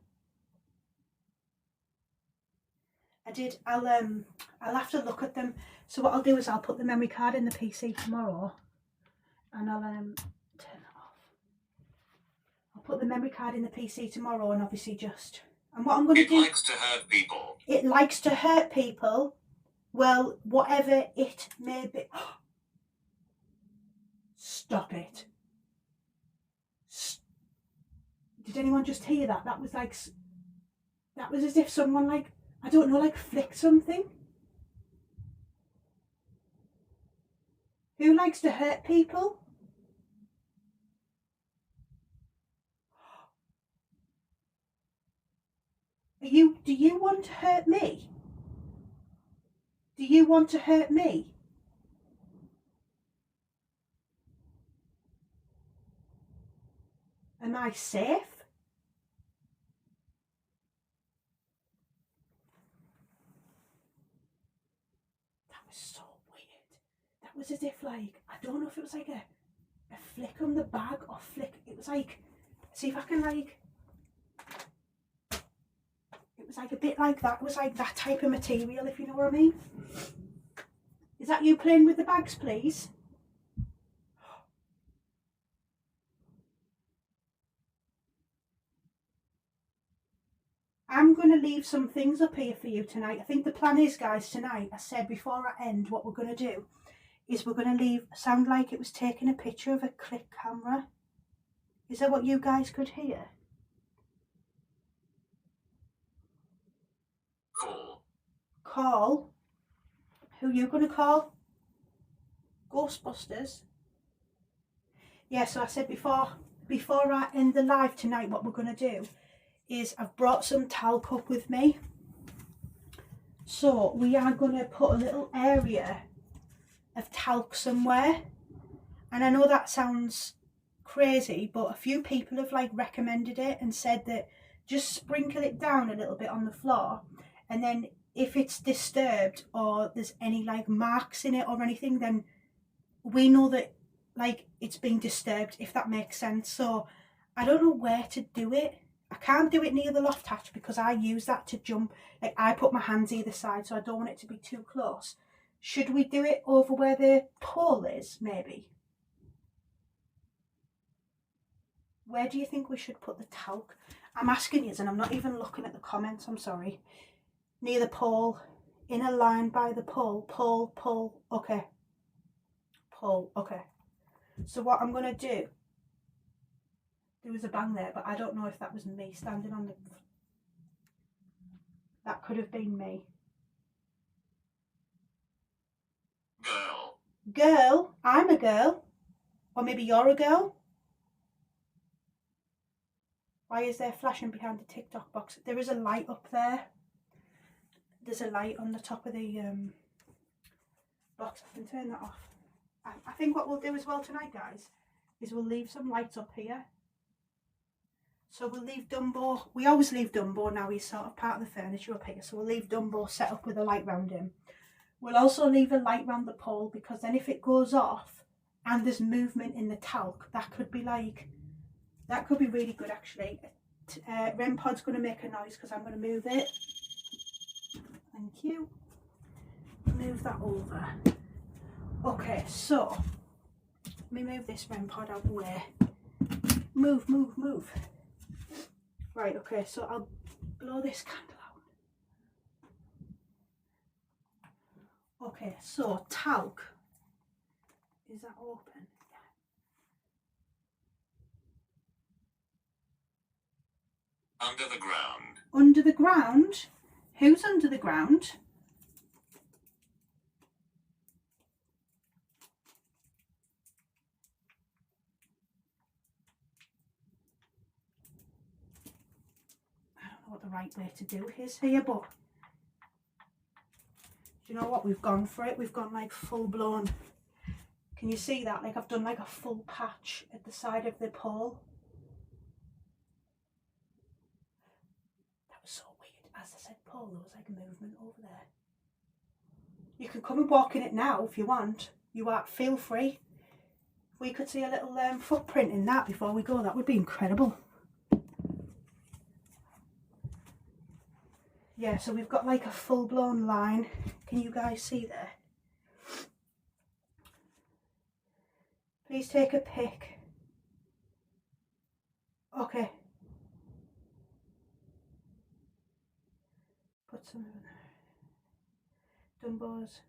I did. I'll have to look at them. So what I'll do is I'll put the memory card in the PC tomorrow, and I'll turn that off. I'll put the memory card in the PC tomorrow, and obviously just, and what I'm going to do. It likes to hurt people. It likes to hurt people. Well, whatever it may be. Stop it. Did anyone just hear that? That was like, that was as if someone like, I don't know, like flicked something. Who likes to hurt people? Do you want to hurt me? Do you want to hurt me? Am I safe? That was so weird. That was as if like, I don't know if it was like a flick on the bag or flick. It was like See if I can like, it was like a bit like that. It was like that type of material, if you know what I mean. Is that you playing with the bags, please? I'm going to leave some things up here for you tonight. I think the plan is, guys, tonight, I said before I end, what we're going to do is we're going to leave, sound like it was taking a picture of a click camera. Is that what you guys could hear? Call? Who are you going to call? Ghostbusters? Yeah, so I said before I end the live tonight, what we're going to do is I've brought some talc up with me. So we are going to put a little area of talc somewhere. And I know that sounds crazy, but a few people have like recommended it and said that just sprinkle it down a little bit on the floor, and then if it's disturbed or there's any like marks in it or anything, then we know that like it's been disturbed, if that makes sense. So I don't know where to do it. I can't do it near the loft hatch because I use that to jump. Like I put my hands either side, so I don't want it to be too close. Should we do it over where the pole is, maybe? Where do you think we should put the talc? I'm asking you, and I'm not even looking at the comments, I'm sorry. Near the pole, in a line by the pole, pole, okay. Pole, okay. So what I'm going to do, there was a bang there, but I don't know if that was me standing on the... That could have been me. Girl. Girl? I'm a girl. Or maybe you're a girl? Why is there flashing behind the TikTok box? There is a light up there. There's a light on the top of the box. I can turn that off. I think what we'll do as well tonight, guys, is we'll leave some lights up here. So we'll leave Dumbo. We always leave Dumbo now. He's sort of part of the furniture up here. So we'll leave Dumbo set up with a light round him. We'll also leave a light round the pole, because then if it goes off and there's movement in the talc, that could be like... That could be really good, actually. REM pod's going to make a noise because I'm going to move it. Thank you. Move that over. Okay, so let me move this REM pod out of the way. Move. Right, okay, so I'll blow this candle out. Okay, so talc. Is that open? Under the ground. Under the ground? Who's under the ground? I don't know what the right way to do is here, but do you know what? We've gone for it. We've gone like full blown. Can you see that? Like I've done like a full patch at the side of the pole. So weird. As I said, Paul, there was like a movement over there. You can come and walk in it now if you want. You are, feel free. If we could see a little footprint in that before we go, that would be incredible. Yeah, so we've got like a full-blown line. Can you guys see there? Please take a pic. Okay. Put some Dumbos.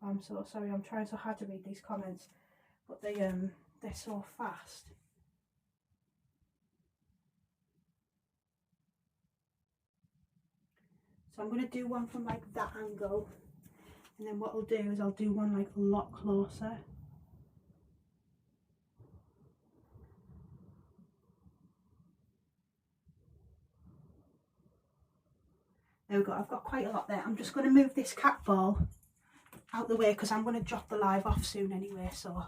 Oh, I'm so sorry, I'm trying so hard to read these comments, but they're so fast. So I'm going to do one from like that angle, and then what I'll do is I'll do one like a lot closer. There we go, I've got quite a lot there. I'm just going to move this cat ball out the way because I'm going to drop the live off soon anyway. So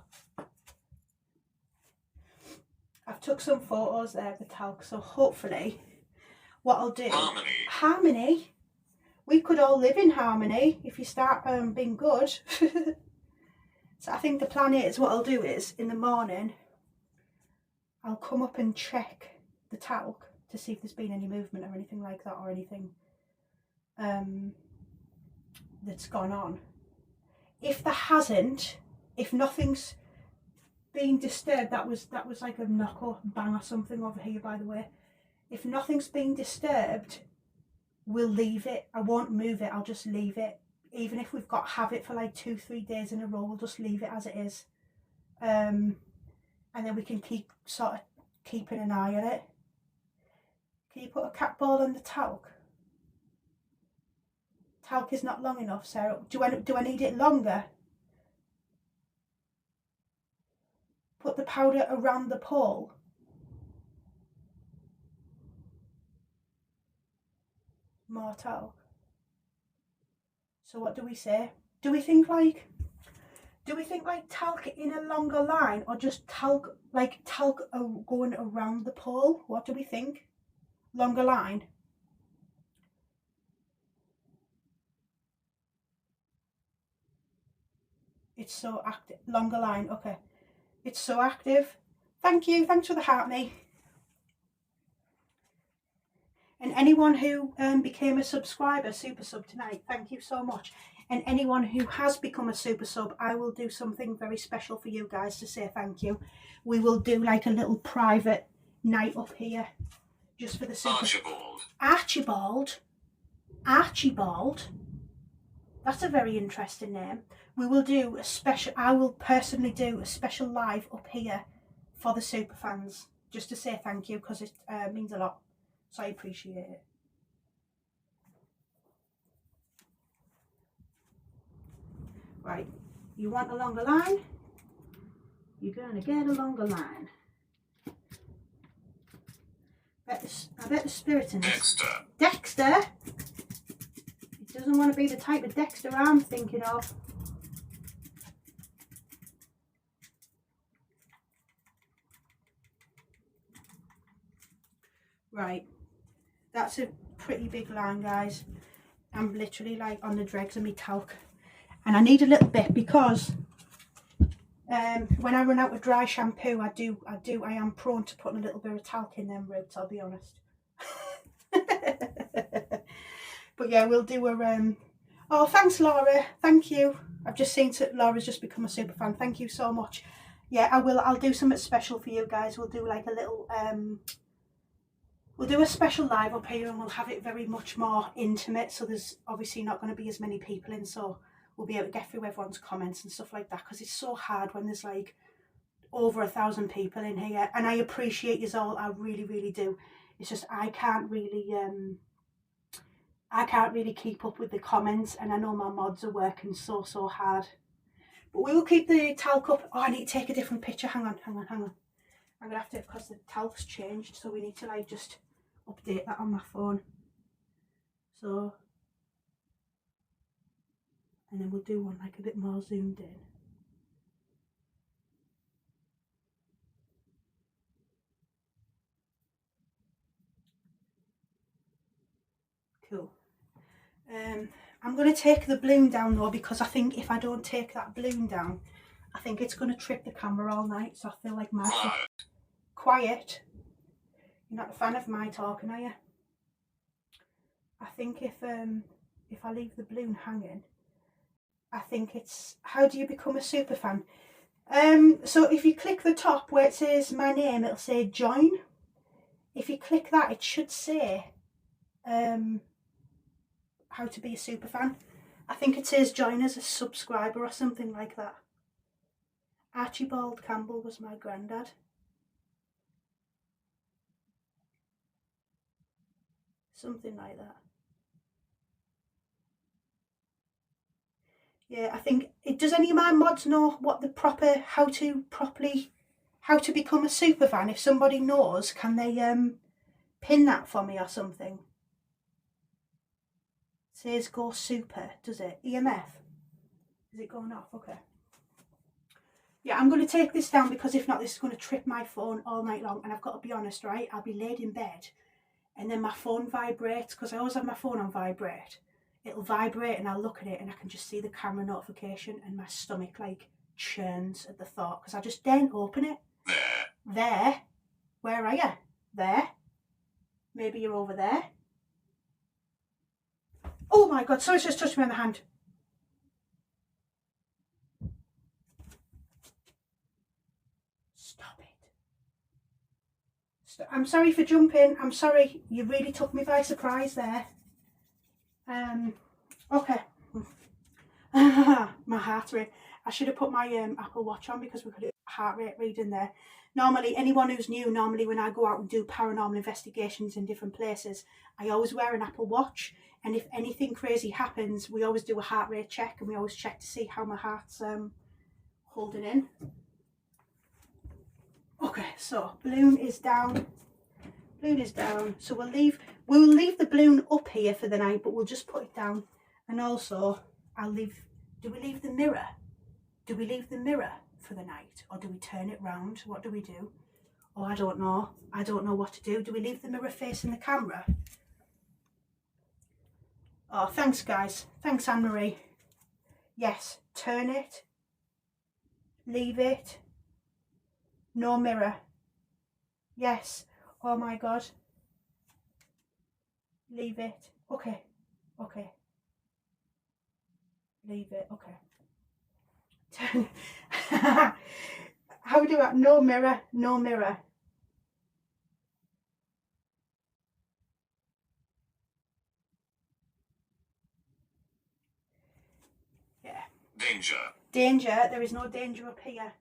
I've took some photos there of the talc, so hopefully what I'll do... Harmony? We could all live in harmony if you start being good. So I think the plan is, what I'll do is, in the morning, I'll come up and check the talc to see if there's been any movement or anything like that, or anything that's gone on. If there hasn't, if nothing's been disturbed, that was like a knock or bang or something over here, by the way. If nothing's been disturbed, we'll leave it. I won't move it, I'll just leave it. Even if we've got to have it for like 2-3 days in a row, we'll just leave it as it is. And then we can keep sort of keeping an eye on it. Can you put a cat ball on the talc? Talc is not long enough, Sarah. Do I need it longer? Put the powder around the pole. More talc. So what do we say? Do we think like talc in a longer line, or just talc going around the pole? What do we think? Longer line. It's so active. Longer line. Okay. It's so active. Thank you. Thanks for the heart, me. And anyone who became a subscriber, super sub tonight, thank you so much. And anyone who has become a super sub, I will do something very special for you guys to say thank you. We will do like a little private night up here just for the super. Archibald. That's a very interesting name. We will do a special, I will personally do a special live up here for the super fans, just to say thank you, because it means a lot. So I appreciate it. Right, you want a longer line? You're going to get a longer line. I bet the spirit in this. Dexter? It doesn't want to be the type of Dexter I'm thinking of. Right, that's a pretty big line, guys. I'm literally like on the dregs of my talc, and I need a little bit because when I run out of dry shampoo, I am prone to putting a little bit of talc in them roots, I'll be honest. But yeah, we'll do a oh, thanks Laura, thank you. I've just seen that Laura's just become a super fan. Thank you so much. Yeah, I'll do something special for you guys. We'll do like a little we'll do a special live up here, and we'll have it very much more intimate, so there's obviously not going to be as many people in, so we'll be able to get through everyone's comments and stuff like that, because it's so hard when there's like over 1,000 people in here, and I appreciate you all, I really, really do. It's just I can't really keep up with the comments, and I know my mods are working so hard. But we will keep the talc up. Oh, I need to take a different picture. Hang on. I'm going to have to, because the talc's changed, so we need to like just update that on my phone. So, and then we'll do one like a bit more zoomed in. Cool. I'm going to take the bloom down though, because I think if I don't take that bloom down, I think it's going to trip the camera all night. So I feel like my quiet. You're not a fan of my talking, are you? I think if I leave the bloom hanging, I think it's, how do you become a super fan? So if you click the top where it says my name, it'll say join. If you click that, it should say how to be a super fan. I think it says join as a subscriber or something like that. Archibald Campbell was my granddad. Something like that. Yeah, I think, does any of my mods know what the proper, how to become a super fan? If somebody knows, can they pin that for me or something? It says go super, does it? EMF? Is it going off? Okay. Yeah, I'm going to take this down, because if not, this is going to trip my phone all night long. And I've got to be honest, right? I'll be laid in bed and then my phone vibrates, because I always have my phone on vibrate. It'll vibrate and I'll look at it and I can just see the camera notification, and my stomach like churns at the thought, because I just daren't open it. There. Where are you? There. Maybe you're over there. Oh my God, someone's just touched me on the hand. Stop it. I'm sorry for jumping. I'm sorry. You really took me by surprise there. Okay. My heart rate. I should have put my Apple Watch on because we could have heart rate reading there. Normally, anyone who's new, normally when I go out and do paranormal investigations in different places, I always wear an Apple Watch. And if anything crazy happens, we always do a heart rate check, and we always check to see how my heart's holding in. Okay, so balloon is down. Balloon is down. So we'll leave the balloon up here for the night, but we'll just put it down. And also, do we leave the mirror? Do we leave the mirror for the night, or do we turn it round? What do we do? Oh, I don't know. I don't know what to do. Do we leave the mirror facing the camera? Oh, thanks, guys. Thanks, Anne-Marie. Yes, turn it. Leave it. No mirror. Yes. Oh my God. Leave it. Okay. Okay. Leave it. Okay. Turn. How do I? No mirror. No mirror. Yeah. Danger. Danger. There is no danger up here.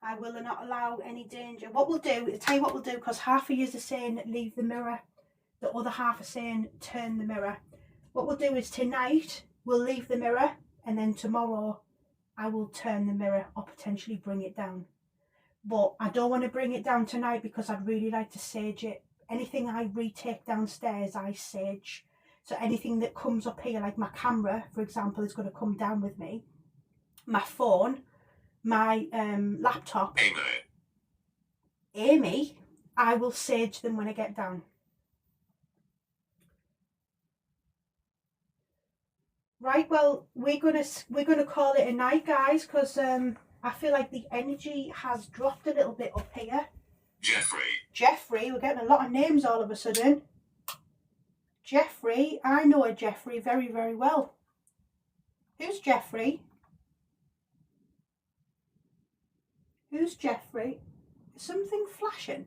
I will not allow any danger. What we'll do, I'll tell you what we'll do, because half of you are saying leave the mirror, the other half are saying turn the mirror. What we'll do is tonight we'll leave the mirror, and then tomorrow I will turn the mirror or potentially bring it down. But I don't want to bring it down tonight because I'd really like to sage it. Anything I retake downstairs, I sage. So anything that comes up here, like my camera, for example, is going to come down with me. My phone, my laptop, Amy, I will sage them when I get down. Right, well, we're gonna call it a night, guys, because I feel like the energy has dropped a little bit up here. Jeffrey, we're getting a lot of names all of a sudden. Jeffrey, I know a Jeffrey very, very well. Who's Jeffrey? Who's Jeffrey? Is something flashing?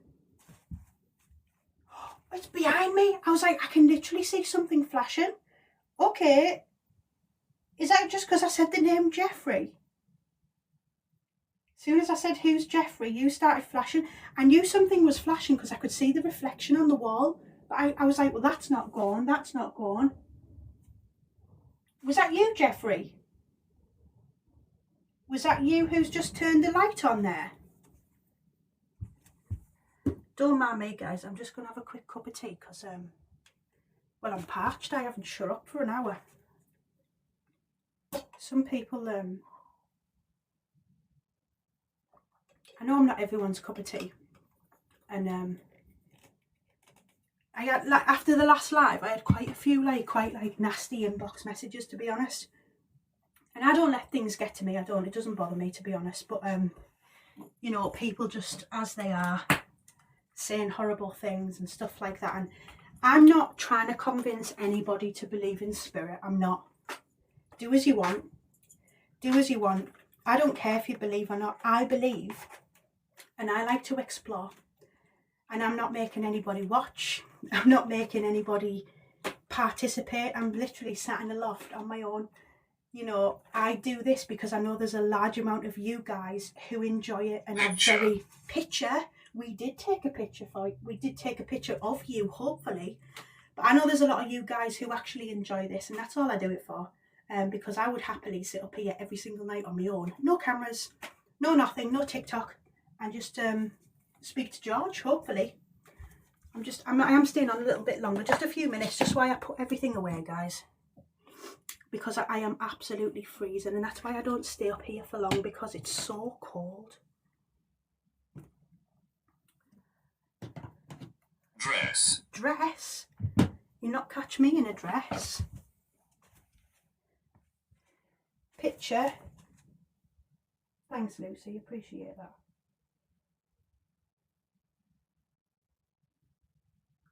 It's behind me. I was like, I can literally see something flashing. Okay. Is that just because I said the name Jeffrey? As soon as I said, who's Jeffrey, you started flashing. I knew something was flashing because I could see the reflection on the wall. But I was like, well, that's not gone. That's not gone. Was that you, Jeffrey? Was that you who's just turned the light on there? Don't mind me, guys. I'm just going to have a quick cup of tea because, well, I'm parched. I haven't shut up for an hour. Some people, I know I'm not everyone's cup of tea. And I had, like, after the last live, I had quite a few, quite nasty inbox messages, to be honest. And I don't let things get to me. It doesn't bother me, to be honest. But, you know, people just, as they are, saying horrible things and stuff like that. And I'm not trying to convince anybody to believe in spirit. I'm not. Do as you want. Do as you want. I don't care if you believe or not. I believe, and I like to explore. And I'm not making anybody watch. I'm not making anybody participate. I'm literally sat in a loft on my own. You know, I do this because I know there's a large amount of you guys who enjoy it and are very picture. We did take a picture of you, hopefully. But I know there's a lot of you guys who actually enjoy this, and that's all I do it for. Because I would happily sit up here every single night on my own. No cameras, no nothing, no TikTok, and just speak to George, hopefully. I am staying on a little bit longer, just a few minutes, just while I put everything away, guys. Because I am absolutely freezing, and that's why I don't stay up here for long, because it's so cold. Dress? You not catch me in a dress. Picture. Thanks, Lucy, appreciate that.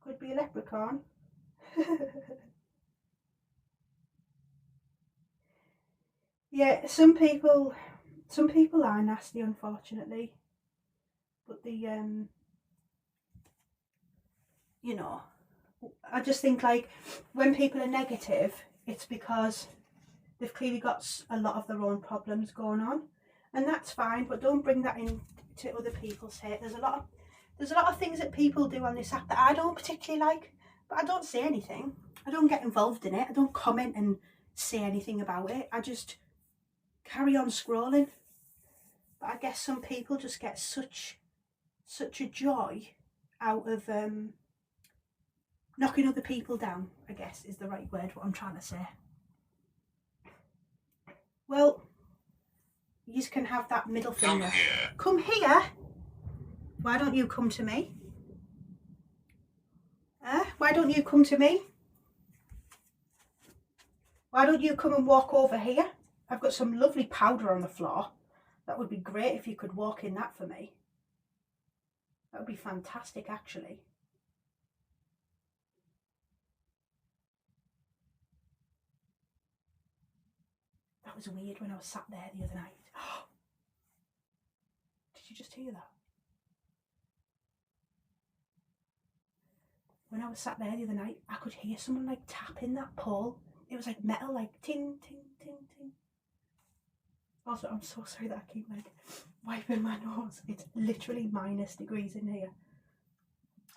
Could be a leprechaun. Yeah, some people are nasty, unfortunately. But you know, I just think like when people are negative, it's because they've clearly got a lot of their own problems going on, and that's fine. But don't bring that into other people's head. There's a lot of things that people do on this app that I don't particularly like, but I don't say anything. I don't get involved in it. I don't comment and say anything about it. I just carry on scrolling. But I guess some people just get such a joy out of knocking other people down, I guess is the right word, what I'm trying to say. Well, you can have that middle finger. Come here. Come here? Why don't you come to me? Why don't you come to me? Why don't you come and walk over here? I've got some lovely powder on the floor. That would be great if you could walk in that for me. That would be fantastic, actually. That was weird when I was sat there the other night. Did you just hear that? When I was sat there the other night, I could hear someone like tapping that pole. It was like metal, like ting, ting, ting, ting. Also, I'm so sorry that I keep like wiping my nose. It's literally -degrees in here.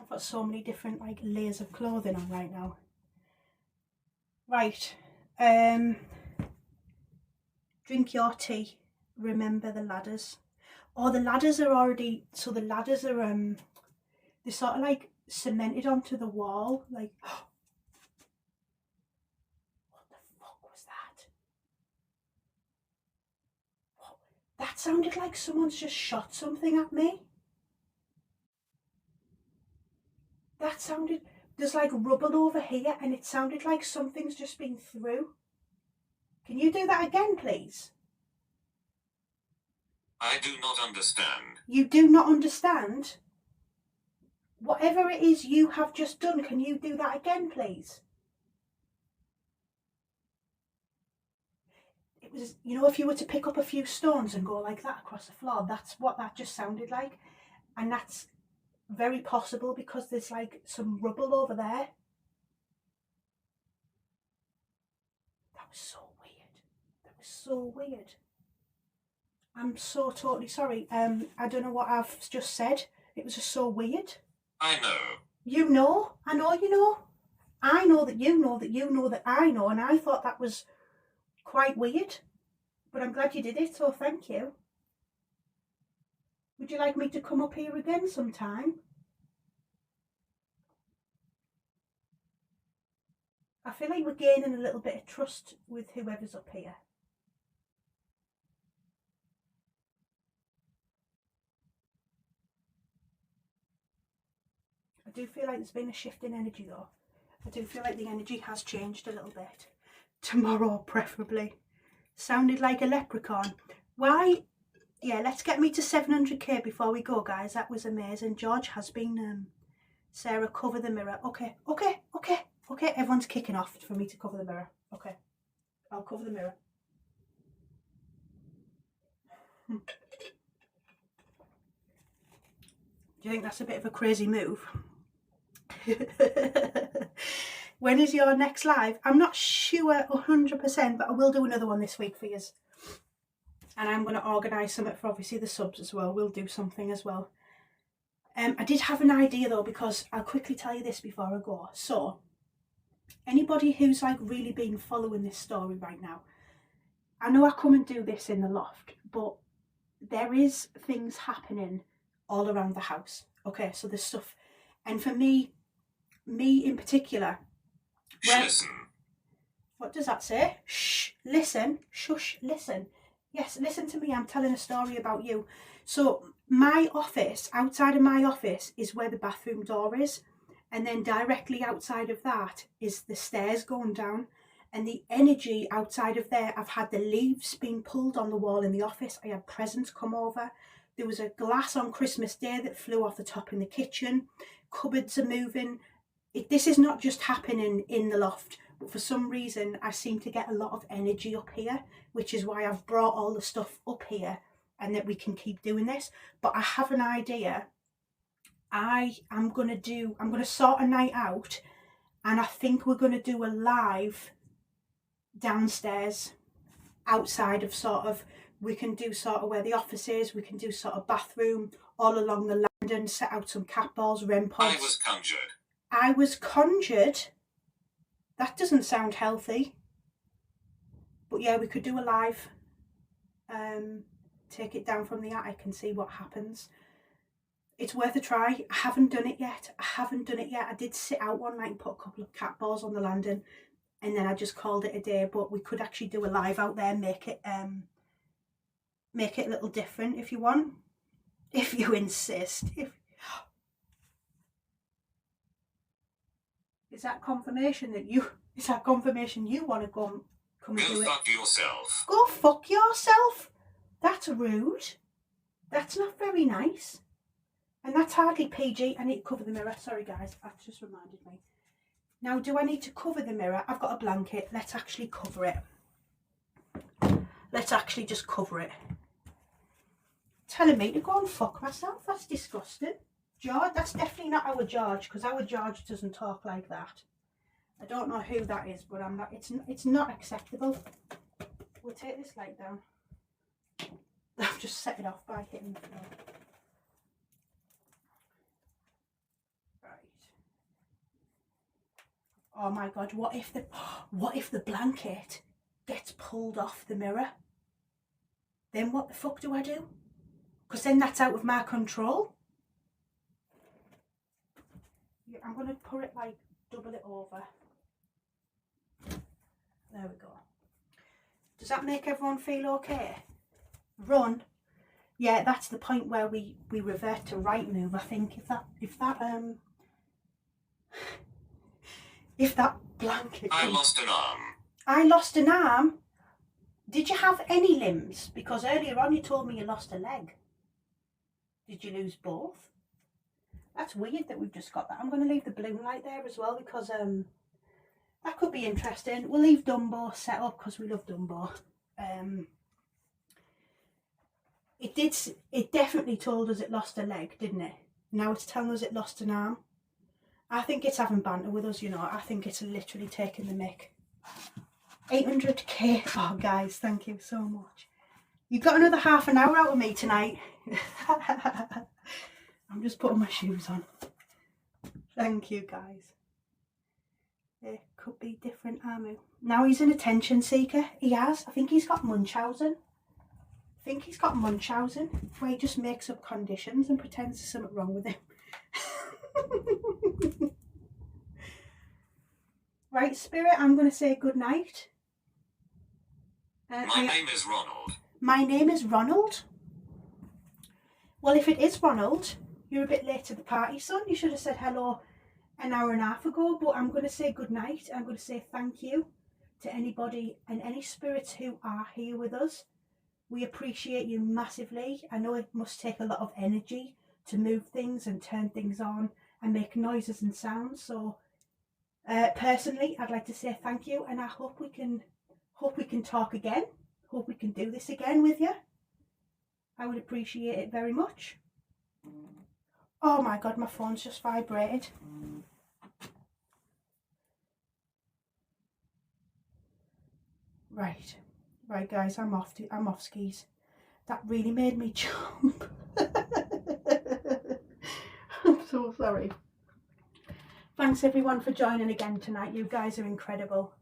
I've got so many different like layers of clothing on right now. Right. Drink your tea. Remember the ladders. Oh, the ladders are already, so the ladders are they're sort of like cemented onto the wall, like what the fuck was that? What? That sounded like someone's just shot something at me. That sounded, there's like rubble over here and it sounded like something's just been through. Can you do that again, please? I do not understand. You do not understand? Whatever it is you have just done, can you do that again, please? It was, you know, if you were to pick up a few stones and go like that across the floor, that's what that just sounded like. And that's very possible because there's like some rubble over there. That was so weird. That was so weird. I'm so totally sorry. I don't know what I've just said. It was just so weird. I know. You know? I know you know. I know that you know that you know that I know, and I thought that was quite weird. But I'm glad you did it, so thank you. Would you like me to come up here again sometime? I feel like we're gaining a little bit of trust with whoever's up here. I do feel like there's been a shift in energy though. I do feel like the energy has changed a little bit. Tomorrow, preferably. Sounded like a leprechaun. Why? Yeah, let's get me to 700k before we go, guys. That was amazing. George has been... Sarah, cover the mirror. Okay. Everyone's kicking off for me to cover the mirror. Okay. I'll cover the mirror. Do you think that's a bit of a crazy move? When is your next live? I'm not sure 100%, but I will do another one this week for you. And I'm going to organise something for obviously the subs as well. We'll do something as well. I did have an idea though, because I'll quickly tell you this before I go. So, anybody who's like really been following this story right now, I know I come and do this in the loft, but there is things happening all around the house. Okay, so there's stuff. And for me in particular... Listen. What does that say? Shh, listen, shush, listen. Yes, listen to me, I'm telling a story about you. So my office, outside of my office is where the bathroom door is. And then directly outside of that is the stairs going down. And the energy outside of there, I've had the leaves being pulled on the wall in the office. I had presents come over. There was a glass on Christmas Day that flew off the top in the kitchen. Cupboards are moving. this is not just happening in the loft, but for some reason I seem to get a lot of energy up here, which is why I've brought all the stuff up here and that we can keep doing this. But I have an idea. I'm going to sort a night out, and I think we're going to do a live downstairs outside of we can do sort of where the office is, we can do sort of bathroom all along the landing, set out some cat balls, REM pods. I was conjured. That doesn't sound healthy. But yeah, we could do a live. Take it down from the attic and see what happens. It's worth a try. I haven't done it yet. I did sit out one night and put a couple of cat balls on the landing, and then I just called it a day. But we could actually do a live out there, make it a little different if you want. If you insist. Is that confirmation you want to come and do it? Go fuck yourself. Go fuck yourself? That's rude. That's not very nice. And that's hardly PG. I need to cover the mirror. Sorry guys, that's just reminded me. Now, do I need to cover the mirror? I've got a blanket. Let's actually cover it. Let's actually just cover it. Telling me to go and fuck myself. That's disgusting. George, that's definitely not our George, because our George doesn't talk like that. I don't know who that is, but I'm not. It's not acceptable. We'll take this light down. I've just set it off by hitting the floor. Right. Oh my God! What if the blanket gets pulled off the mirror? Then what the fuck do I do? Because then that's out of my control. Yeah, I'm going to put it like double it over. There we go. Does that make everyone feel okay? Run. Yeah, that's the point where we revert to right move. I think if that blanket. I lost an arm. I lost an arm. Did you have any limbs? Because earlier on you told me you lost a leg. Did you lose both? That's weird that we've just got that. I'm going to leave the balloon light there as well, because that could be interesting. We'll leave Dumbo set up because we love Dumbo. It definitely told us it lost a leg, didn't it? Now it's telling us it lost an arm. I think it's having banter with us, you know. I think it's literally taking the mick. 800k. Oh, guys, thank you so much. You got another half an hour out of me tonight. I'm just putting my shoes on. Thank you, guys. There could be different Amu. Now he's an attention seeker. He has. I think he's got Munchausen. Where he just makes up conditions and pretends there's something wrong with him. Right, Spirit, I'm going to say good night. My name is Ronald. My name is Ronald? Well, if it is Ronald, you're a bit late to the party, son. You should have said hello an hour and a half ago. But I'm going to say good night. I'm going to say thank you to anybody and any spirits who are here with us. We appreciate you massively. I know it must take a lot of energy to move things and turn things on and make noises and sounds. So personally, I'd like to say thank you, and I hope we can talk again. Hope we can do this again with you. I would appreciate it very much. Oh my God, my phone's just vibrated. Right guys, I'm off skis. That really made me jump. I'm so sorry. Thanks everyone for joining again tonight. You guys are incredible.